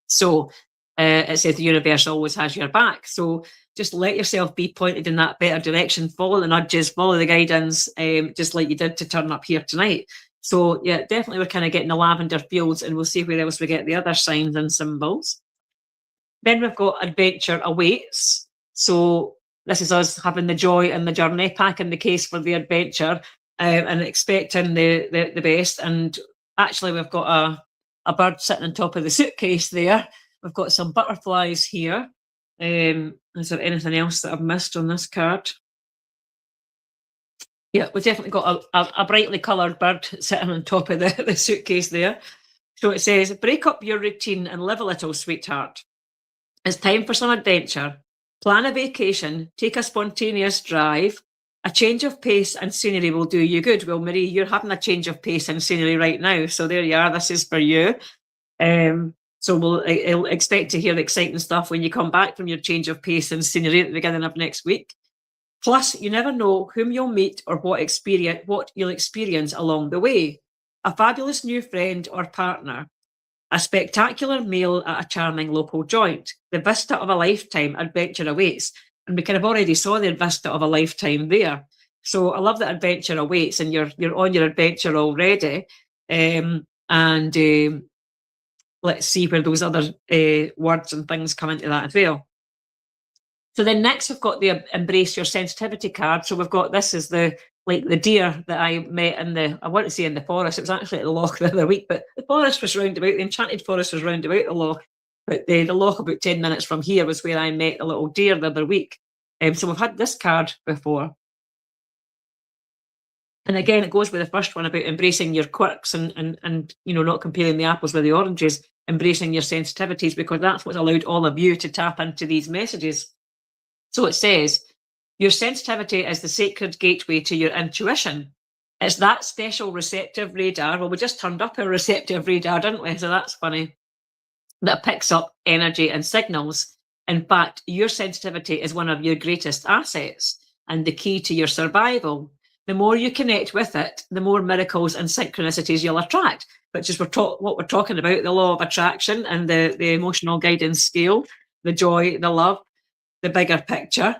So it says the universe always has your back. So just let yourself be pointed in that better direction. Follow the nudges, follow the guidance, just like you did to turn up here tonight. So yeah, definitely we're kind of getting the lavender fields, and we'll see where else we get the other signs and symbols. Then we've got adventure awaits. So this is us having the joy and the journey, packing the case for the adventure, and expecting the best. And actually we've got a bird sitting on top of the suitcase there. We've got some butterflies here. Is there anything else that I've missed on this card? Yeah, we've definitely got a brightly coloured bird sitting on top of the suitcase there. So it says, break up your routine and live a little, sweetheart. It's time for some adventure. Plan a vacation, take a spontaneous drive. A change of pace and scenery will do you good. Well, Marie, you're having a change of pace and scenery right now. So there you are. This is for you. So we'll expect to hear exciting stuff when you come back from your change of pace and scenery at the beginning of next week. Plus, you never know whom you'll meet or what you'll experience along the way. A fabulous new friend or partner. A spectacular meal at a charming local joint. The vista of a lifetime adventure awaits. And we kind of already saw the vista of a lifetime there. So I love that adventure awaits, and you're on your adventure already. Let's see where those other words and things come into that as well. So then next we've got the embrace your sensitivity card. So we've got, this is the deer that I met I want to say in the forest. It was actually at the loch the other week, but the forest was round about, the enchanted forest was round about the loch. But the loch about 10 minutes from here was where I met the little deer the other week. So we've had this card before. And again, it goes with the first one about embracing your quirks and not comparing the apples with the oranges, embracing your sensitivities, because that's what's allowed all of you to tap into these messages. So it says, Your sensitivity is the sacred gateway to your intuition. It's that special receptive radar. Well, we just turned up a receptive radar, didn't we? So that's funny. That picks up energy and signals. In fact, your sensitivity is one of your greatest assets and the key to your survival. The more you connect with it, the more miracles and synchronicities you'll attract, which is what we're talking about, the law of attraction and the emotional guidance scale, the joy, the love, the bigger picture,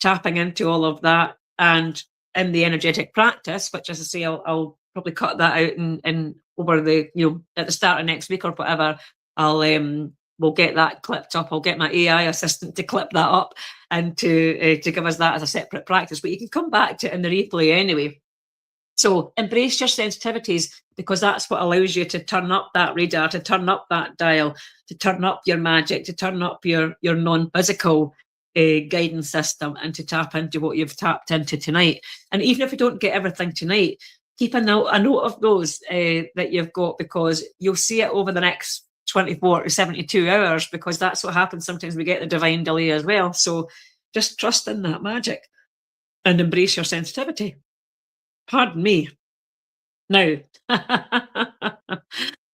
tapping into all of that. And in the energetic practice, which, as I say, I'll probably cut that out and over the, at the start of next week or whatever, we'll get that clipped up. I'll get my AI assistant to clip that up and to give us that as a separate practice. But you can come back to it in the replay anyway. So embrace your sensitivities, because that's what allows you to turn up that radar, to turn up that dial, to turn up your magic, to turn up your non-physical guidance system, and to tap into what you've tapped into tonight. And even if you don't get everything tonight, keep a note of those that you've got, because you'll see it over the next 24 to 72 hours, because that's what happens. Sometimes we get the divine delay as well. So just trust in that magic and embrace your sensitivity. Pardon me. Now,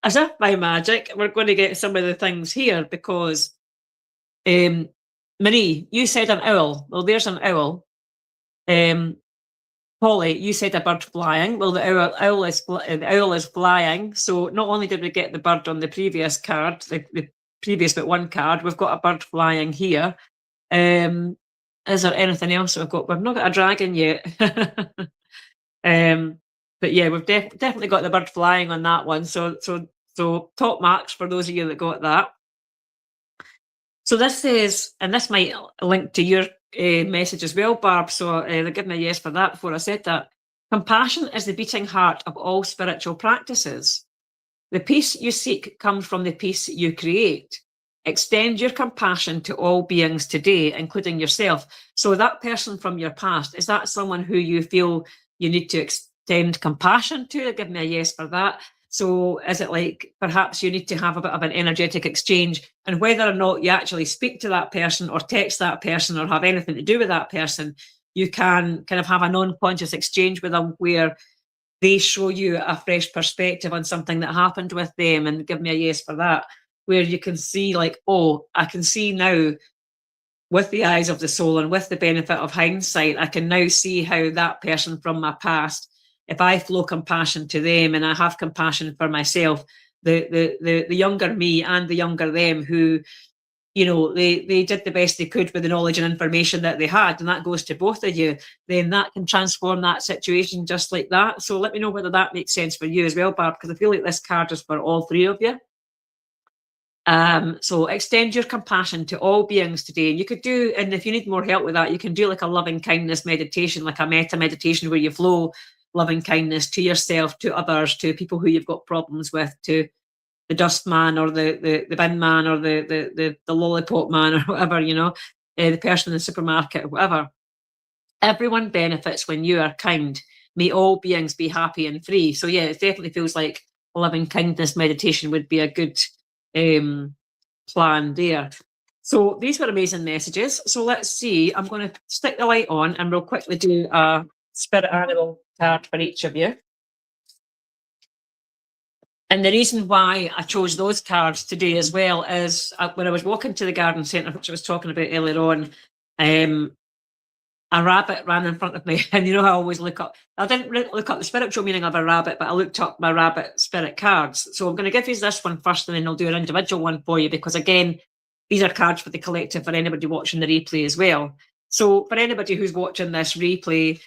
as if by magic, we're going to get some of the things here, because Marie, you said an owl. Well, there's an owl. Polly, you said a bird flying. Well, the owl is flying. So not only did we get the bird on the previous card, the previous but one card, we've got a bird flying here. Is there anything else we've got? We've not got a dragon yet. But yeah, we've definitely got the bird flying on that one. So top marks for those of you that got that. So this says, and this might link to your message as well, Barb. So they're giving me a yes for that before I said that. Compassion is the beating heart of all spiritual practices. The peace you seek comes from the peace you create. Extend your compassion to all beings today, including yourself. So that person from your past, is that someone who you feel you need to extend compassion to? Give me a yes for that. So is it like perhaps you need to have a bit of an energetic exchange, and whether or not you actually speak to that person or text that person or have anything to do with that person, you can kind of have a non-conscious exchange with them where they show you a fresh perspective on something that happened with them, and give me a yes for that, where you can see like, oh, I can see now with the eyes of the soul and with the benefit of hindsight, I can now see how that person from my past, if I flow compassion to them and I have compassion for myself, the younger me and the younger them who, they did the best they could with the knowledge and information that they had, and that goes to both of you, then that can transform that situation just like that. So let me know whether that makes sense for you as well, Barb, because I feel like this card is for all three of you. So extend your compassion to all beings today. And you could do, and if you need more help with that, you can do like a loving kindness meditation, like a metta meditation where you flow loving kindness to yourself, to others, to people who you've got problems with, to the dust man or the bin man or the lollipop man or whatever, the person in the supermarket or whatever. Everyone benefits when you are kind. May all beings be happy and free. So yeah, it definitely feels like loving kindness meditation would be a good plan there. So these were amazing messages. So let's see, I'm going to stick the light on and we'll quickly do a spirit animal card for each of you. And the reason why I chose those cards today as well is when I was walking to the garden centre, which I was talking about earlier on, a rabbit ran in front of me. And I always look up, I didn't look up the spiritual meaning of a rabbit, but I looked up my rabbit spirit cards. So I'm going to give you this one first, and then I'll do an individual one for you, because again, these are cards for the collective, for anybody watching the replay as well. So for anybody who's watching this replay,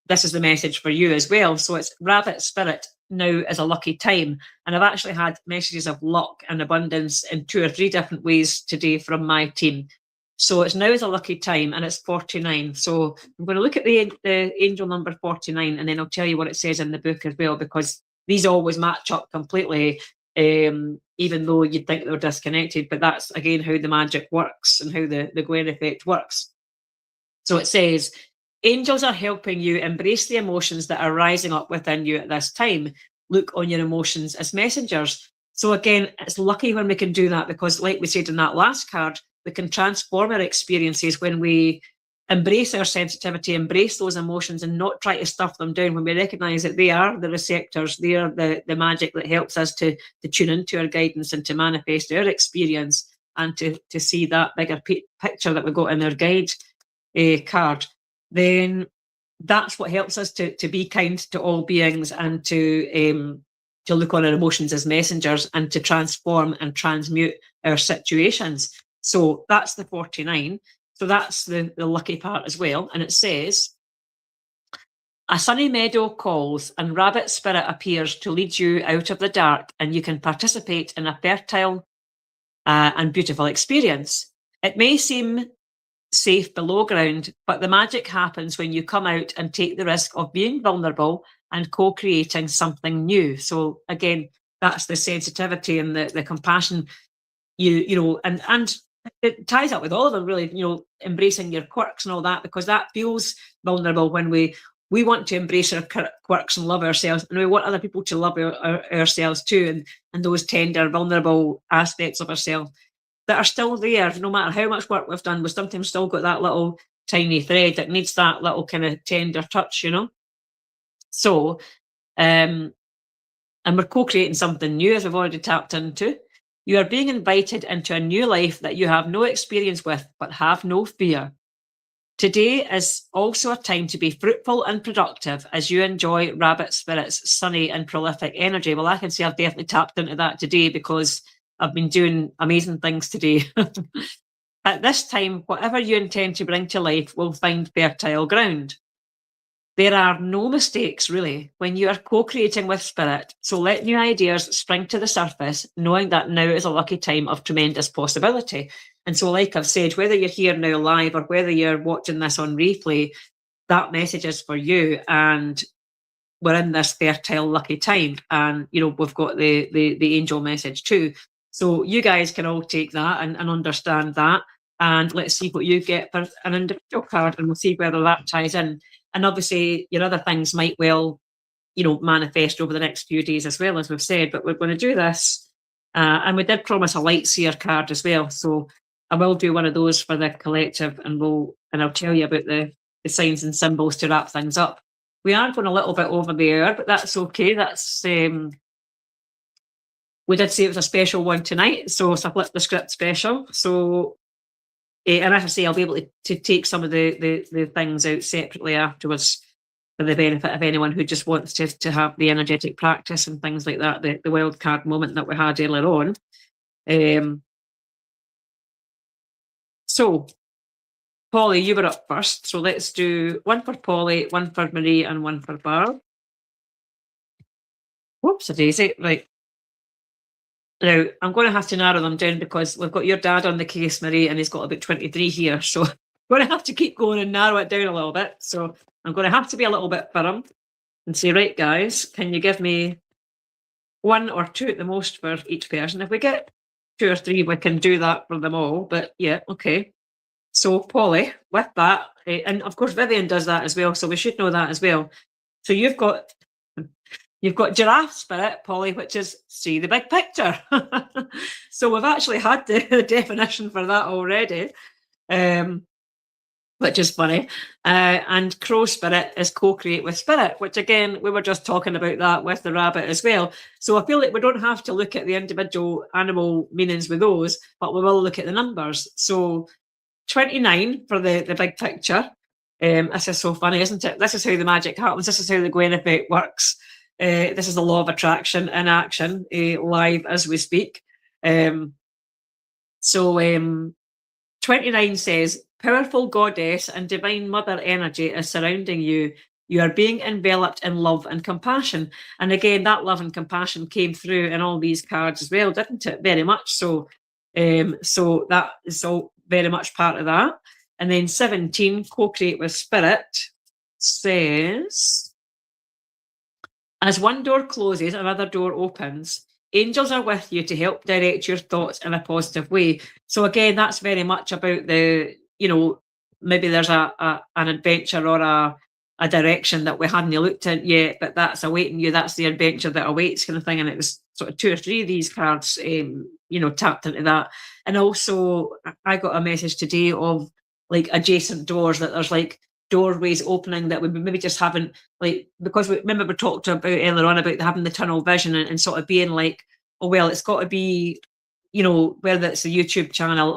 this is the message for you as well. So it's rabbit spirit, now is a lucky time. And I've actually had messages of luck and abundance in 2 or 3 different ways today from my team. So it's now is a lucky time, and it's 49. So I'm going to look at the angel number 49, and then I'll tell you what it says in the book as well, because these always match up completely, even though you'd think they're disconnected. But that's, again, how the magic works and how the Gwenne Effect works. So it says, angels are helping you embrace the emotions that are rising up within you at this time. Look on your emotions as messengers. So again, it's lucky when we can do that, because like we said in that last card, we can transform our experiences when we embrace our sensitivity, embrace those emotions, and not try to stuff them down when we recognise that they are the receptors, they are the magic that helps us to tune into our guidance and to manifest our experience and to see that bigger picture that we've got in our guide card. Then that's what helps us to be kind to all beings and to look on our emotions as messengers and to transform and transmute our situations. So that's the 49. So that's the lucky part as well. And it says, a sunny meadow calls and rabbit spirit appears to lead you out of the dark, and you can participate in a fertile and beautiful experience. It may seem safe below ground, but the magic happens when you come out and take the risk of being vulnerable and co-creating something new. So again, that's the sensitivity and the compassion, you know, and it ties up with all of them, really, you know, embracing your quirks and all that, because that feels vulnerable when we want to embrace our quirks and love ourselves, and we want other people to love ourselves too, and those tender, vulnerable aspects of ourselves that are still there, no matter how much work we've done. We've sometimes still got that little tiny thread that needs that little kind of tender touch, you know. So, and we're co-creating something new, as we've already tapped into. You are being invited into a new life that you have no experience with, but have no fear. Today is also a time to be fruitful and productive as you enjoy Rabbit Spirit's sunny and prolific energy. Well, I can say I've definitely tapped into that today because I've been doing amazing things today. At this time, whatever you intend to bring to life will find fertile ground. There are no mistakes, really, when you are co-creating with Spirit, so let new ideas spring to the surface, knowing that now is a lucky time of tremendous possibility. And so, like I've said, whether you're here now live or whether you're watching this on replay, that message is for you. And we're in this fertile, lucky time. And, you know, we've got the angel message too. So you guys can all take that and understand that. And let's see what you get for an individual card, and we'll see whether that ties in. And obviously, your other things might well, you know, manifest over the next few days as well, as we've said. But we're going to do this. And we did promise a light seer card as well. So I will do one of those for the collective, and I'll tell you about the signs and symbols to wrap things up. We are going a little bit over the hour, but that's okay. That's we did say it was a special one tonight, so it's a flip the script special. So, and as I say, I'll be able to take some of the things out separately afterwards for the benefit of anyone who just wants to have the energetic practice and things like that, the wild card moment that we had earlier on. So, Polly, you were up first, so let's do one for Polly, one for Marie, and one for Barb. Whoops, a daisy. Right. Now, I'm going to have to narrow them down because we've got your dad on the case, Marie, and he's got about 23 here. So I'm going to have to keep going and narrow it down a little bit. So I'm going to have to be a little bit firm and say, right, guys, can you give me one or two at the most for each person? If we get 2 or 3, we can do that for them all. But yeah, okay. So Polly, with that, and of course Vivian does that as well, so we should know that as well. So you've got giraffe spirit, Polly, which is see the big picture. So we've actually had the definition for that already, which is funny. And crow spirit is co-create with spirit, which again, we were just talking about that with the rabbit as well. So I feel like we don't have to look at the individual animal meanings with those, but we will look at the numbers. So 29 for the big picture. This is so funny, isn't it? This is how the magic happens. This is how the Gwenne Effect works. This is the law of attraction in action, live as we speak. So 29 says, powerful goddess and divine mother energy is surrounding you. You are being enveloped in love and compassion. And again, that love and compassion came through in all these cards as well, didn't it? Very much so. So that is all very much part of that. And then 17, co-create with spirit, says, as one door closes, another door opens. Angels are with you to help direct your thoughts in a positive way. So again, that's very much about the, you know, maybe there's an adventure or a direction that we hadn't looked at yet, but that's awaiting you. That's the adventure that awaits, kind of thing. And it was sort of 2 or 3 of these cards, you know, tapped into that. And also, I got a message today of like adjacent doors, that there's like doorways opening that we maybe just haven't, like, because remember we talked about earlier on about having the tunnel vision, and sort of being like, oh well, it's got to be, whether it's the YouTube channel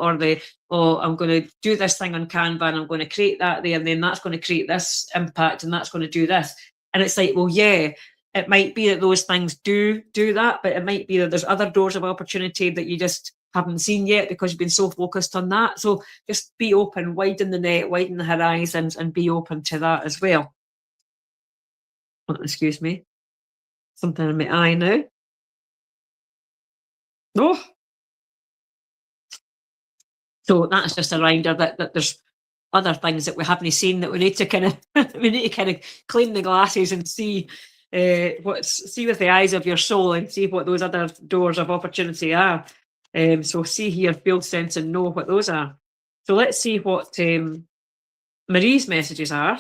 or I'm going to do this thing on Canva and I'm going to create that there, and then that's going to create this impact and that's going to do this. And it's like, well, yeah, it might be that those things do that, but it might be that there's other doors of opportunity that you just haven't seen yet because you've been so focused on that. So just be open, widen the net, widen the horizons, and be open to that as well. Oh, excuse me. Something in my eye now. Oh. So that's just a reminder that there's other things that we haven't seen that we need to kind of clean the glasses and see see with the eyes of your soul and see what those other doors of opportunity are. So see, hear, feel, sense, and know what those are. So let's see what Marie's messages are,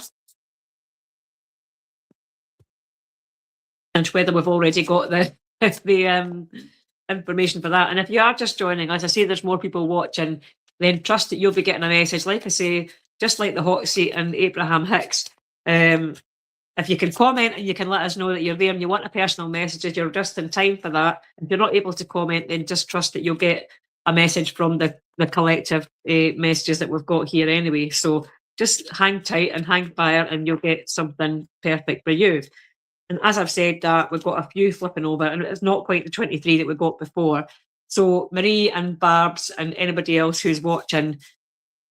and whether we've already got the information for that. And if you are just joining, as I say, there's more people watching, then trust that you'll be getting a message. Like I say, just like the hot seat and Abraham Hicks. If you can comment and you can let us know that you're there and you want a personal message, you're just in time for that. If you're not able to comment, then just trust that you'll get a message from the collective messages that we've got here anyway. So just hang tight and hang fire, and you'll get something perfect for you. And as I've said that, we've got a few flipping over, and it's not quite the 23 that we got before. So Marie and Barb's and anybody else who's watching,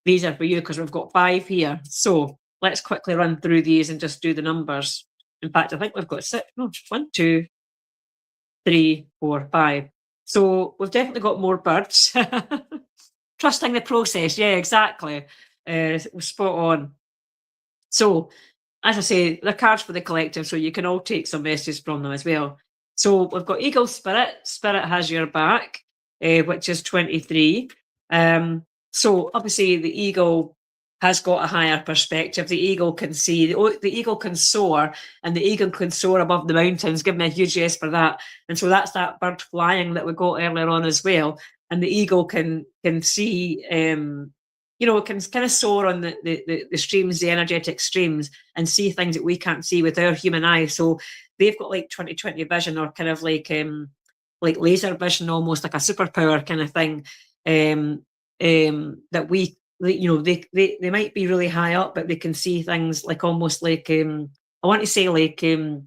these are for you because we've got 5 here. So let's quickly run through these and just do the numbers. In fact, I think we've got 6. No, 1, 2, 3, 4, 5. So we've definitely got more birds. Trusting the process. Yeah, exactly. Spot on. So, as I say, they're cards for the collective, so you can all take some messages from them as well. So we've got Eagle Spirit. Spirit has your back, which is 23. So obviously the eagle has got a higher perspective. The eagle can see, the eagle can soar, and the eagle can soar above the mountains. Give me a huge yes for that. And so that's that bird flying that we got earlier on as well. And the eagle can see, it can kind of soar on the streams, the energetic streams, and see things that we can't see with our human eye. So they've got like 20/20 vision, or kind of like laser vision, almost like a superpower kind of thing. That we, they might be really high up, but they can see things like almost like I want to say like a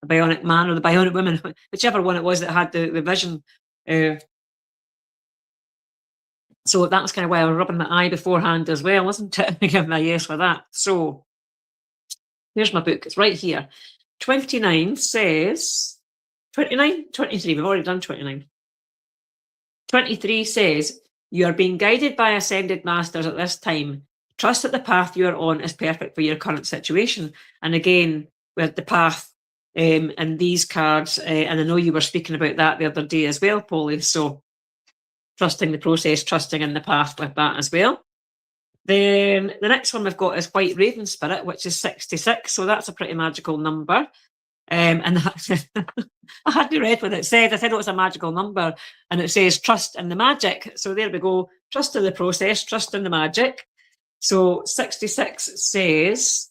bionic man or the bionic woman, whichever one it was that had the vision. So that's kind of why I was rubbing my eye beforehand as well, wasn't it? Give me a yes for that. So here's my book. It's right here. 29 says, 29, 23. We've already done 29. 23 says, you are being guided by ascended masters at this time. Trust that the path you are on is perfect for your current situation. And again, with the path and these cards, and I know you were speaking about that the other day as well, Polly. So trusting the process, trusting in the path with that as well. Then the next one we've got is White Raven Spirit, which is 66. So that's a pretty magical number. And that, I hadn't read what it said. I said it was a magical number, and it says trust in the magic. So there we go. Trust in the process, trust in the magic. So 66 says,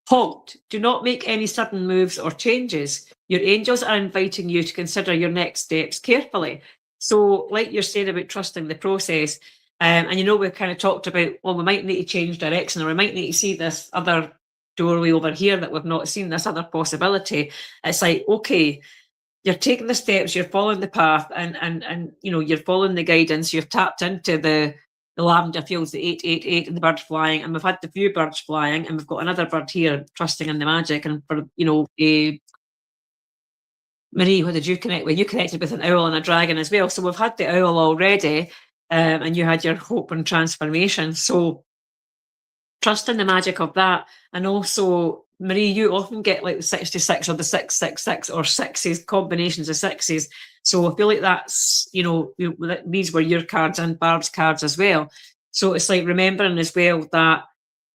halt. Do not make any sudden moves or changes. Your angels are inviting you to consider your next steps carefully. So like you're saying about trusting the process, and we've kind of talked about, well, we might need to change direction, or we might need to see this other doorway over here that we've not seen, this other possibility. It's like, okay, you're taking the steps, you're following the path, and you're following the guidance. You've tapped into the lavender fields, the 888, and the bird flying, and we've had the few birds flying, and we've got another bird here trusting in the magic. And for Marie, what did you connect with? You connected with an owl and a dragon as well. So we've had the owl already, and you had your hope and transformation. So trust in the magic of that. And also, Marie, you often get like the 66 or the 666 or sixes, combinations of sixes. So I feel like that's, these were your cards and Barb's cards as well. So it's like remembering as well that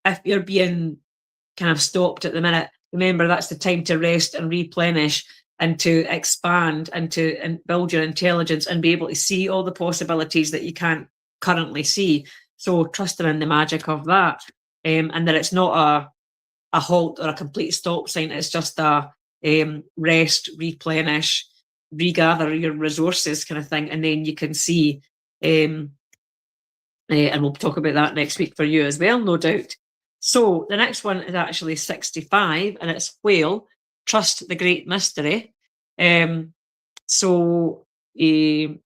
if you're being kind of stopped at the minute, remember that's the time to rest and replenish. and to expand and build your intelligence and be able to see all the possibilities that you can't currently see. So trusting in the magic of that, and that it's not a halt or a complete stop sign. It's just a rest, replenish, regather your resources kind of thing, and then you can see. And we'll talk about that next week for you as well, no doubt. So the next one is actually 65, and it's whale. Trust the great mystery. So we're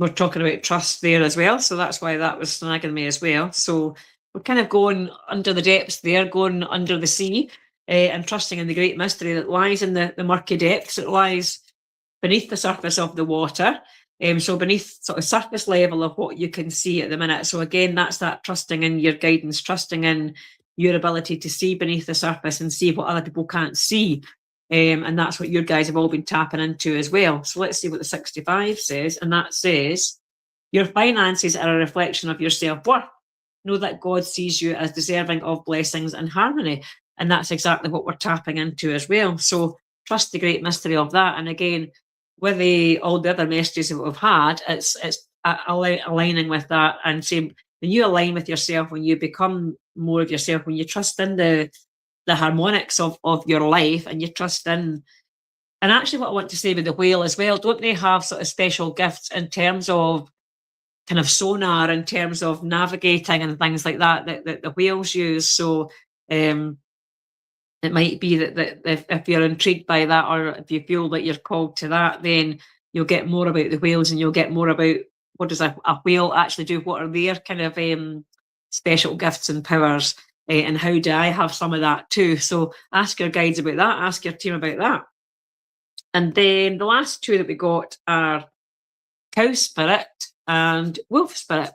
talking about trust there as well. So that's why that was snagging me as well. So we're kind of going under the depths there, going under the sea, and trusting in the great mystery that lies in the murky depths. It lies beneath the surface of the water. So beneath sort of surface level of what you can see at the minute. So again, that's that trusting in your guidance, trusting in your ability to see beneath the surface and see what other people can't see. And that's what you guys have all been tapping into as well. So let's see what the 65 says. And that says, your finances are a reflection of your self-worth. Know that God sees you as deserving of blessings and harmony. And that's exactly what we're tapping into as well. So trust the great mystery of that. And again, with all the other messages that we've had, it's aligning with that and saying, when you align with yourself, when you become more of yourself, when you trust in the harmonics of your life, and you trust in, and actually what I want to say with the whale as well, don't they have sort of special gifts in terms of kind of sonar, in terms of navigating and things like that the whales use? So it might be that if you're intrigued by that, or if you feel that you're called to that, then you'll get more about the whales, and you'll get more about what does a whale actually do, what are their kind of special gifts and powers, and how do I have some of that too. So ask your guides about that, ask your team about that. And then the last two that we got are cow spirit and wolf spirit.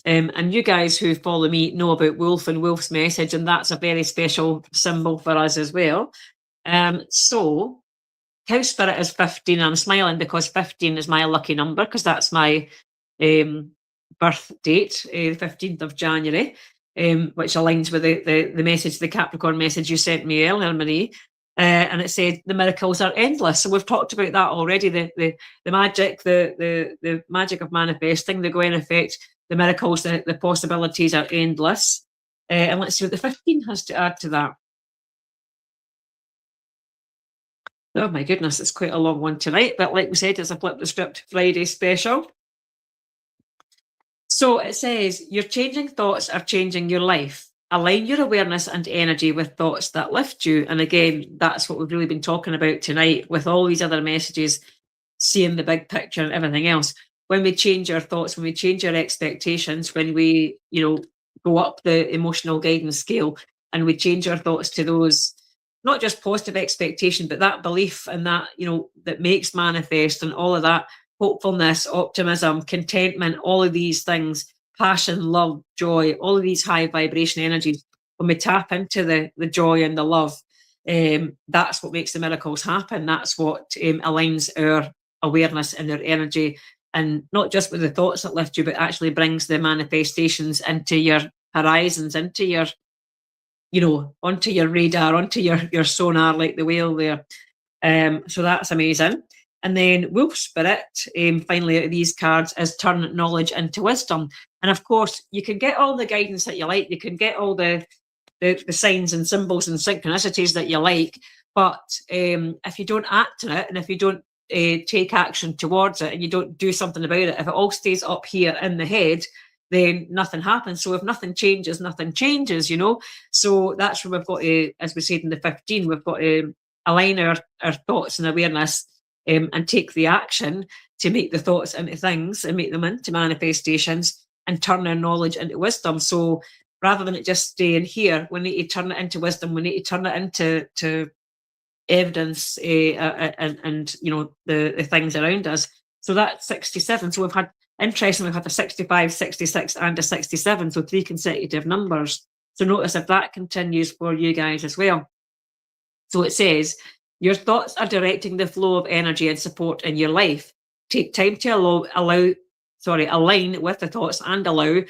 And you guys who follow me know about wolf and wolf's message, and that's a very special symbol for us as well. So cow spirit is 15. I'm smiling because 15 is my lucky number, because that's my birth date, the 15th of January, which aligns with the message, the Capricorn message you sent me earlier, Marie. And it said the miracles are endless. So we've talked about that already. The magic, the magic of manifesting, the Gwenne Effect, the miracles, the possibilities are endless. And let's see what the 15 has to add to that. Oh my goodness, it's quite a long one tonight. But like we said, it's a Flip the Script Friday special. So it says, your changing thoughts are changing your life. Align your awareness and energy with thoughts that lift you. And again, that's what we've really been talking about tonight with all these other messages, seeing the big picture and everything else. When we change our thoughts, when we change our expectations, when we, go up the emotional guidance scale and we change our thoughts to those, not just positive expectation, but that belief and that, that makes manifest, and all of that hopefulness, optimism, contentment, all of these things, passion, love, joy, all of these high vibration energies, when we tap into the joy and the love, that's what makes the miracles happen. That's what aligns our awareness and our energy, and not just with the thoughts that lift you, but actually brings the manifestations into your horizons, into your, onto your radar, onto your sonar, like the whale there. So that's amazing. And then wolf spirit, finally, out of these cards, is turn knowledge into wisdom. And of course, you can get all the guidance that you like. You can get all the signs and symbols and synchronicities that you like. But if you don't act on it, and if you don't take action towards it, and you don't do something about it, if it all stays up here in the head, then nothing happens. So if nothing changes, nothing changes, So that's where we've got to, as we said in the 15, we've got to align our thoughts and awareness, and take the action to make the thoughts into things and make them into manifestations, and turn our knowledge into wisdom. So rather than it just staying here, we need to turn it into wisdom. We need to turn it into evidence, and the things around us. So that's 67. So we've had a 65, 66 and a 67. So 3 consecutive numbers. So notice if that continues for you guys as well. So it says, your thoughts are directing the flow of energy and support in your life. Take time to align with the thoughts and allow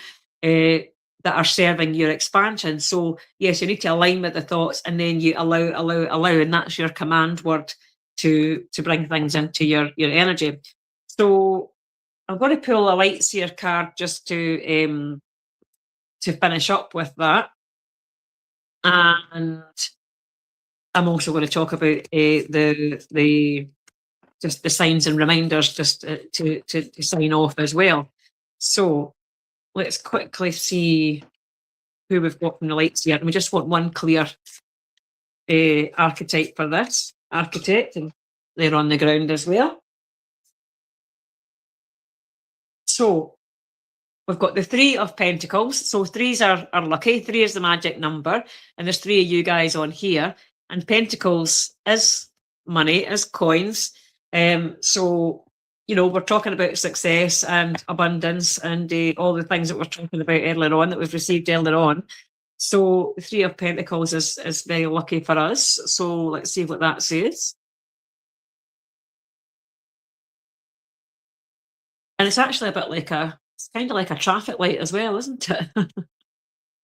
that are serving your expansion. So yes, you need to align with the thoughts, and then you allow, and that's your command word to bring things into your energy. So I'm going to pull a light seer card just to finish up with that, and I'm also going to talk about the just the signs and reminders just to sign off as well. So let's quickly see who we've got from the lights here. And we just want one clear archetype for this. Architect, and they're on the ground as well. So we've got the 3 of Pentacles. So 3s are lucky. 3 is the magic number. And there's 3 of you guys on here. And Pentacles is money, is coins. So, we're talking about success and abundance and all the things that we're talking about earlier on, that we've received earlier on. So the 3 of Pentacles is very lucky for us. So let's see what that says. And it's actually a bit like it's kind of like a traffic light as well, isn't it?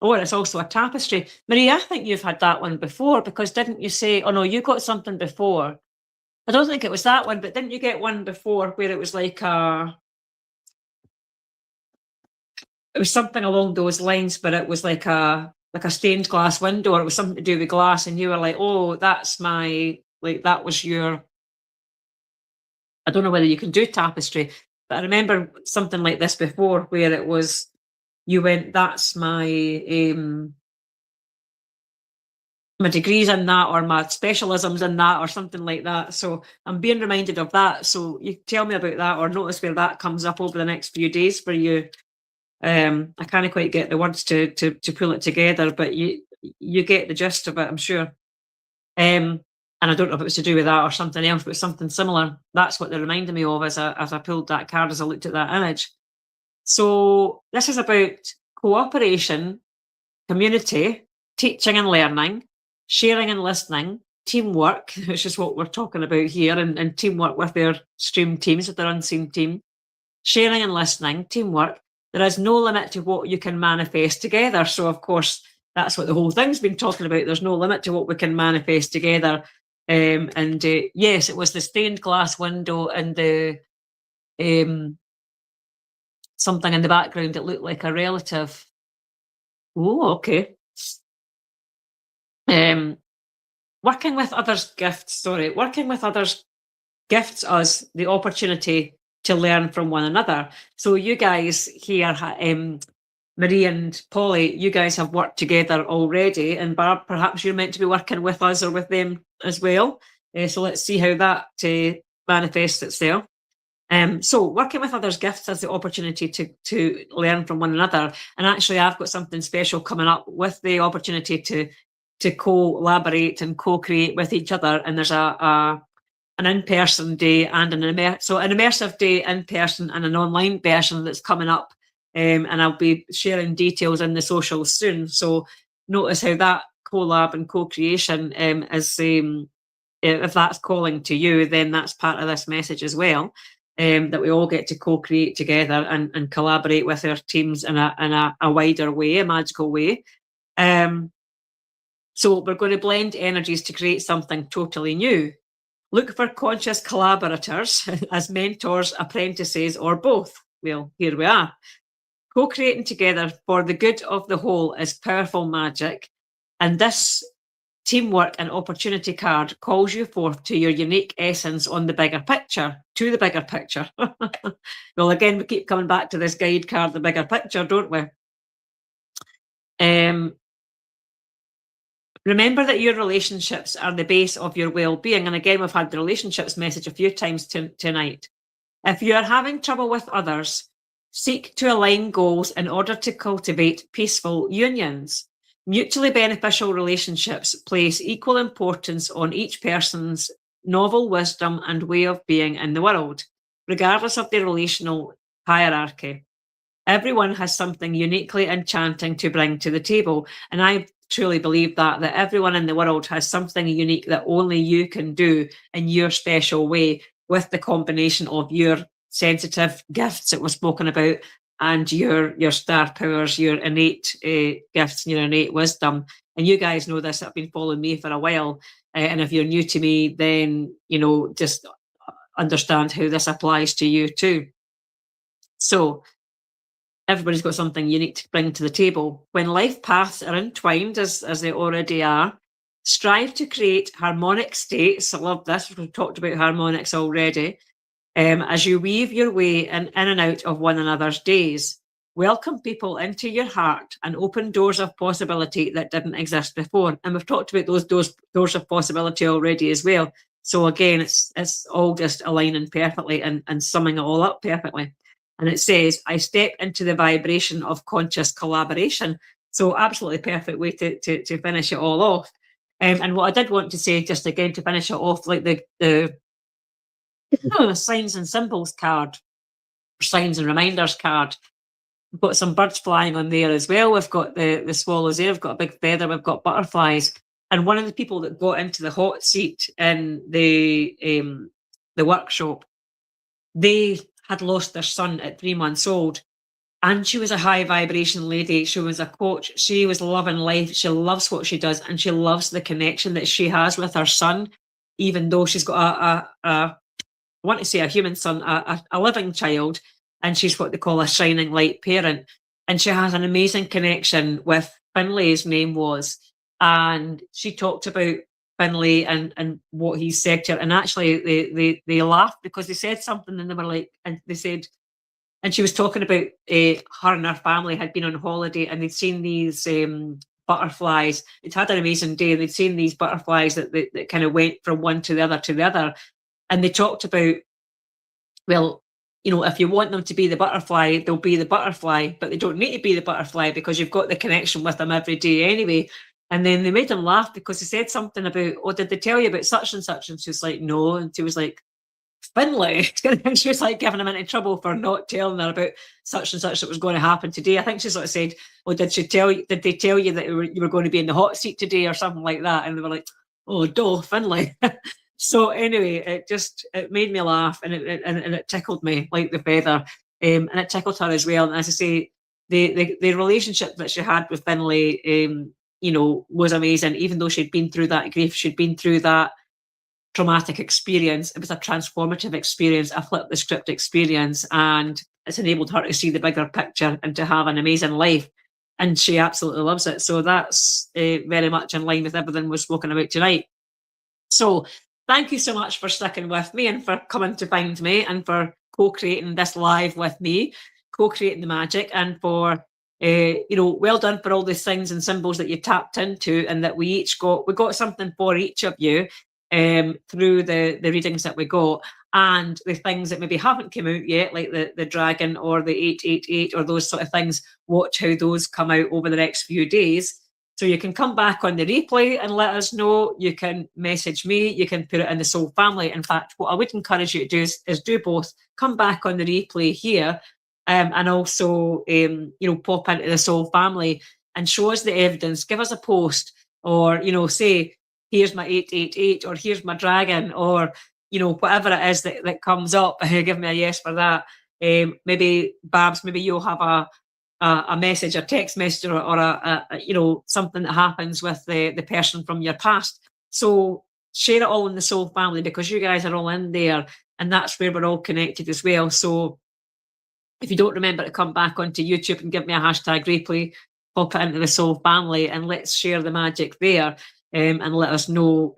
Oh, and it's also a tapestry. Marie, I think you've had that one before, because didn't you say, oh no, you got something before. I don't think it was that one, but didn't you get one before where it was like it was something along those lines, but it was like a stained glass window, or it was something to do with glass, and you were like, oh, that's that was your, I don't know whether you can do tapestry, but I remember something like this before where it was, you went, that's my degrees in that, or my specialisms in that, or something like that. So I'm being reminded of that. So you tell me about that, or notice where that comes up over the next few days for you. I can't quite get the words to pull it together, but you get the gist of it, I'm sure. And I don't know if it was to do with that or something else, but something similar. That's what they reminded me of as I pulled that card, as I looked at that image. So this is about cooperation, community, teaching and learning, sharing and listening, teamwork, which is what we're talking about here, and teamwork with their stream teams, with their unseen team. Sharing and listening, teamwork. There is no limit to what you can manifest together. So, of course, that's what the whole thing's been talking about. There's no limit to what we can manifest together. Yes, it was the stained glass window and the something in the background that looked like a relative. Oh, okay. Working with others gifts us the opportunity to learn from one another. So you guys here, Marie and Polly, you guys have worked together already, and Barb, perhaps you're meant to be working with us or with them as well. So let's see how that manifests itself. So working with others gifts us the opportunity to learn from one another. And actually, I've got something special coming up with the opportunity to collaborate and co-create with each other. And there's an in-person day and an immersive day in person and an online version that's coming up. And I'll be sharing details in the socials soon. So notice how that collab and co-creation is, if that's calling to you, then that's part of this message as well. That we all get to co-create together and collaborate with our teams in a wider way, a magical way. So we're going to blend energies to create something totally new. Look for conscious collaborators as mentors, apprentices, or both. Well, here we are. Co-creating together for the good of the whole is powerful magic. And this teamwork and opportunity card calls you forth to your unique essence on the bigger picture, to the bigger picture. Well, again, we keep coming back to this guide card, the bigger picture, don't we? Remember that your relationships are the base of your well-being. And again, we've had the relationships message a few times tonight. If you are having trouble with others, seek to align goals in order to cultivate peaceful unions. Mutually beneficial relationships place equal importance on each person's novel wisdom and way of being in the world, regardless of their relational hierarchy. Everyone has something uniquely enchanting to bring to the table. And I truly believe that everyone in the world has something unique that only you can do in your special way, with the combination of your sensitive gifts that were spoken about, and your star powers, your innate gifts and your innate wisdom. And you guys know this, have been following me for a while. And if you're new to me, then, just understand how this applies to you too. So everybody's got something unique to bring to the table. When life paths are entwined, as they already are, strive to create harmonic states. I love this. We've talked about harmonics already. As you weave your way in and out of one another's days. Welcome people into your heart and open doors of possibility that didn't exist before. And we've talked about those doors of possibility already as well. So again, it's all just aligning perfectly and summing it all up perfectly. And it says, I step into the vibration of conscious collaboration. So absolutely perfect way to finish it all off. And what I did want to say, just again to finish it off, like the signs and symbols card, signs and reminders card. We've got some birds flying on there as well. We've got the swallows there. We've got a big feather. We've got butterflies. And one of the people that got into the hot seat in the workshop, they had lost their son at 3 months old. And she was a high vibration lady. She was a coach. She was loving life. She loves what she does. And she loves the connection that she has with her son, even though she's got I want to say a human son, a living child, and she's what they call a shining light parent. And she has an amazing connection with Finlay, his name was. And she talked about Finlay and what he said to her. And actually, they laughed because they said something and they were like, and they said, and she was talking about her and her family had been on holiday and they'd seen these butterflies. They'd had an amazing day. They'd seen these butterflies that kind of went from one to the other to the other. And they talked about, well, if you want them to be the butterfly, they'll be the butterfly, but they don't need to be the butterfly because you've got the connection with them every day anyway. And then they made them laugh because they said something about, oh, did they tell you about such and such? And she was like, no. And she was like, Finlay. And she was like giving him into trouble for not telling her about such and such that was going to happen today. I think she sort of said, oh, did they tell you that you were going to be in the hot seat today or something like that? And they were like, oh, duh, Finlay. So anyway, it made me laugh and it tickled me like the feather, and it tickled her as well. And as I say, the relationship that she had with Finlay, was amazing. Even though she'd been through that grief, she'd been through that traumatic experience. It was a transformative experience, a flip the script experience, and it's enabled her to see the bigger picture and to have an amazing life. And she absolutely loves it. So that's very much in line with everything we've spoken about tonight. So thank you so much for sticking with me and for coming to find me and for co-creating this live with me, co-creating the magic, and for, well done for all the signs and symbols that you tapped into and that we got something for each of you through the readings that we got, and the things that maybe haven't come out yet, like the dragon or the 888 or those sort of things. Watch how those come out over the next few days. So you can come back on the replay and let us know. You can message me. You can put it in the Soul Family. In fact, what I would encourage you to do is do both. Come back on the replay here and also, pop into the Soul Family and show us the evidence. Give us a post or, say, here's my 888 or here's my dragon or, whatever it is that comes up. Give me a yes for that. Maybe, Babs, maybe you'll have a message, a text message, or a something that happens with the person from your past. So share it all in the Soul Family because you guys are all in there, and that's where we're all connected as well. So if you don't remember to come back onto YouTube and give me a hashtag replay, pop it into the Soul Family, and let's share the magic there. And let us know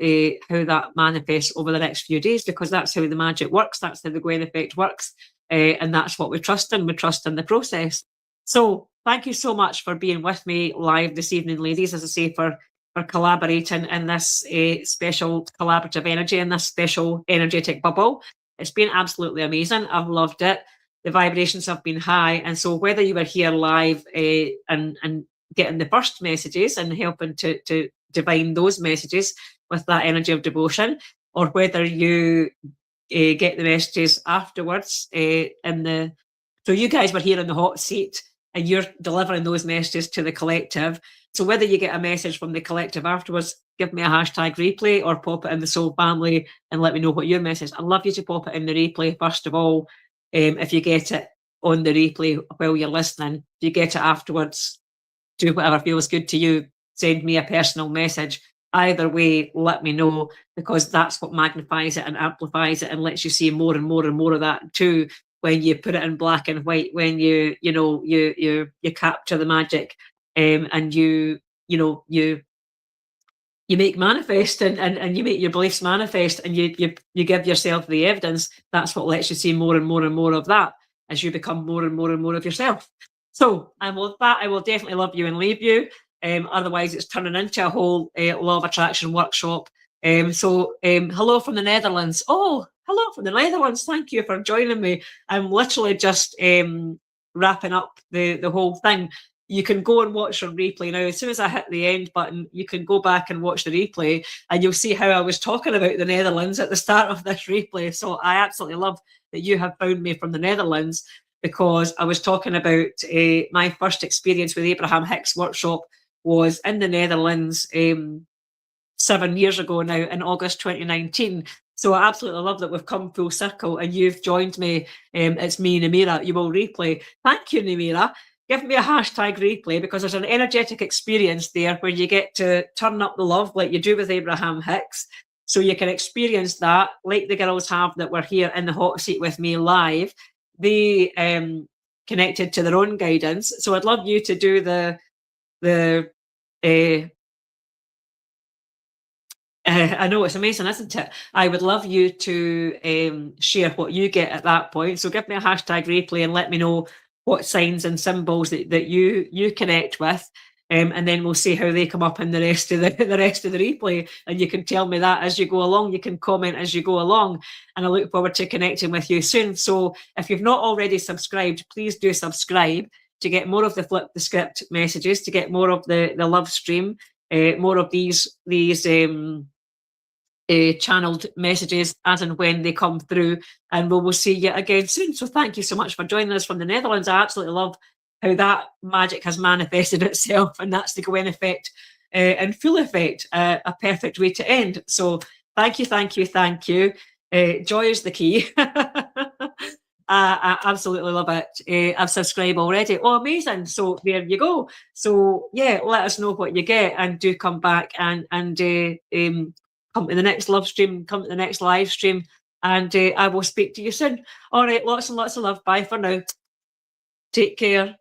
how that manifests over the next few days, because that's how the magic works. That's how the Gwenne Effect works. And that's what we trust in. We trust in the process. So thank you so much for being with me live this evening, ladies, as I say, for collaborating in this special collaborative energy, in this special energetic bubble. It's been absolutely amazing. I've loved it. The vibrations have been high. And so whether you were here live and getting the first messages and helping to divine those messages with that energy of devotion, or whether you get the messages afterwards so you guys were here in the hot seat and you're delivering those messages to the collective. So whether you get a message from the collective afterwards, give me a hashtag replay or pop it in the Soul Family and let me know what your message. I'd love you to pop it in the replay first of all, if you get it on the replay while you're listening. If you get it afterwards, do whatever feels good to you. Send me a personal message. Either way, let me know, because that's what magnifies it and amplifies it and lets you see more and more and more of that too. When you put it in black and white, when you capture the magic, and you make manifest, and you make your beliefs manifest, and you give yourself the evidence. That's what lets you see more and more and more of that as you become more and more and more of yourself. So, and with that, I will definitely love you and leave you. Otherwise, it's turning into a whole law of attraction workshop. Hello from the Netherlands. Oh, hello from the Netherlands. Thank you for joining me. I'm literally just wrapping up the whole thing. You can go and watch on replay now. As soon as I hit the end button, you can go back and watch the replay, and you'll see how I was talking about the Netherlands at the start of this replay. So I absolutely love that you have found me from the Netherlands, because I was talking about my first experience with Abraham Hicks workshop was in the Netherlands 7 years ago now, in August 2019. So I absolutely love that we've come full circle and you've joined me. It's me, Namira. You will replay. Thank you, Namira. Give me a hashtag replay, because there's an energetic experience there where you get to turn up the love like you do with Abraham Hicks. So you can experience that like the girls have that were here in the hot seat with me live. They connected to their own guidance. So I'd love you to do I know, it's amazing, isn't it? I would love you to share what you get at that point. So give me a hashtag replay and let me know what signs and symbols that you connect with. And then we'll see how they come up in the rest of the replay. And you can tell me that as you go along. You can comment as you go along. And I look forward to connecting with you soon. So if you've not already subscribed, please do subscribe to get more of the Flip the Script messages, to get more of the love stream, more of these channeled messages as and when they come through, and we will see you again soon. So thank you so much for joining us from the Netherlands. I absolutely love how that magic has manifested itself, and that's the Gwenne Effect in full effect, a perfect way to end. So thank you, thank you, thank you. Joy is the key. I absolutely love it. I've subscribed already. Oh, amazing. So there you go. So yeah, let us know what you get, and do come back and come to the next love stream, come to the next live stream, and I will speak to you soon. All right, lots and lots of love. Bye for now. Take care.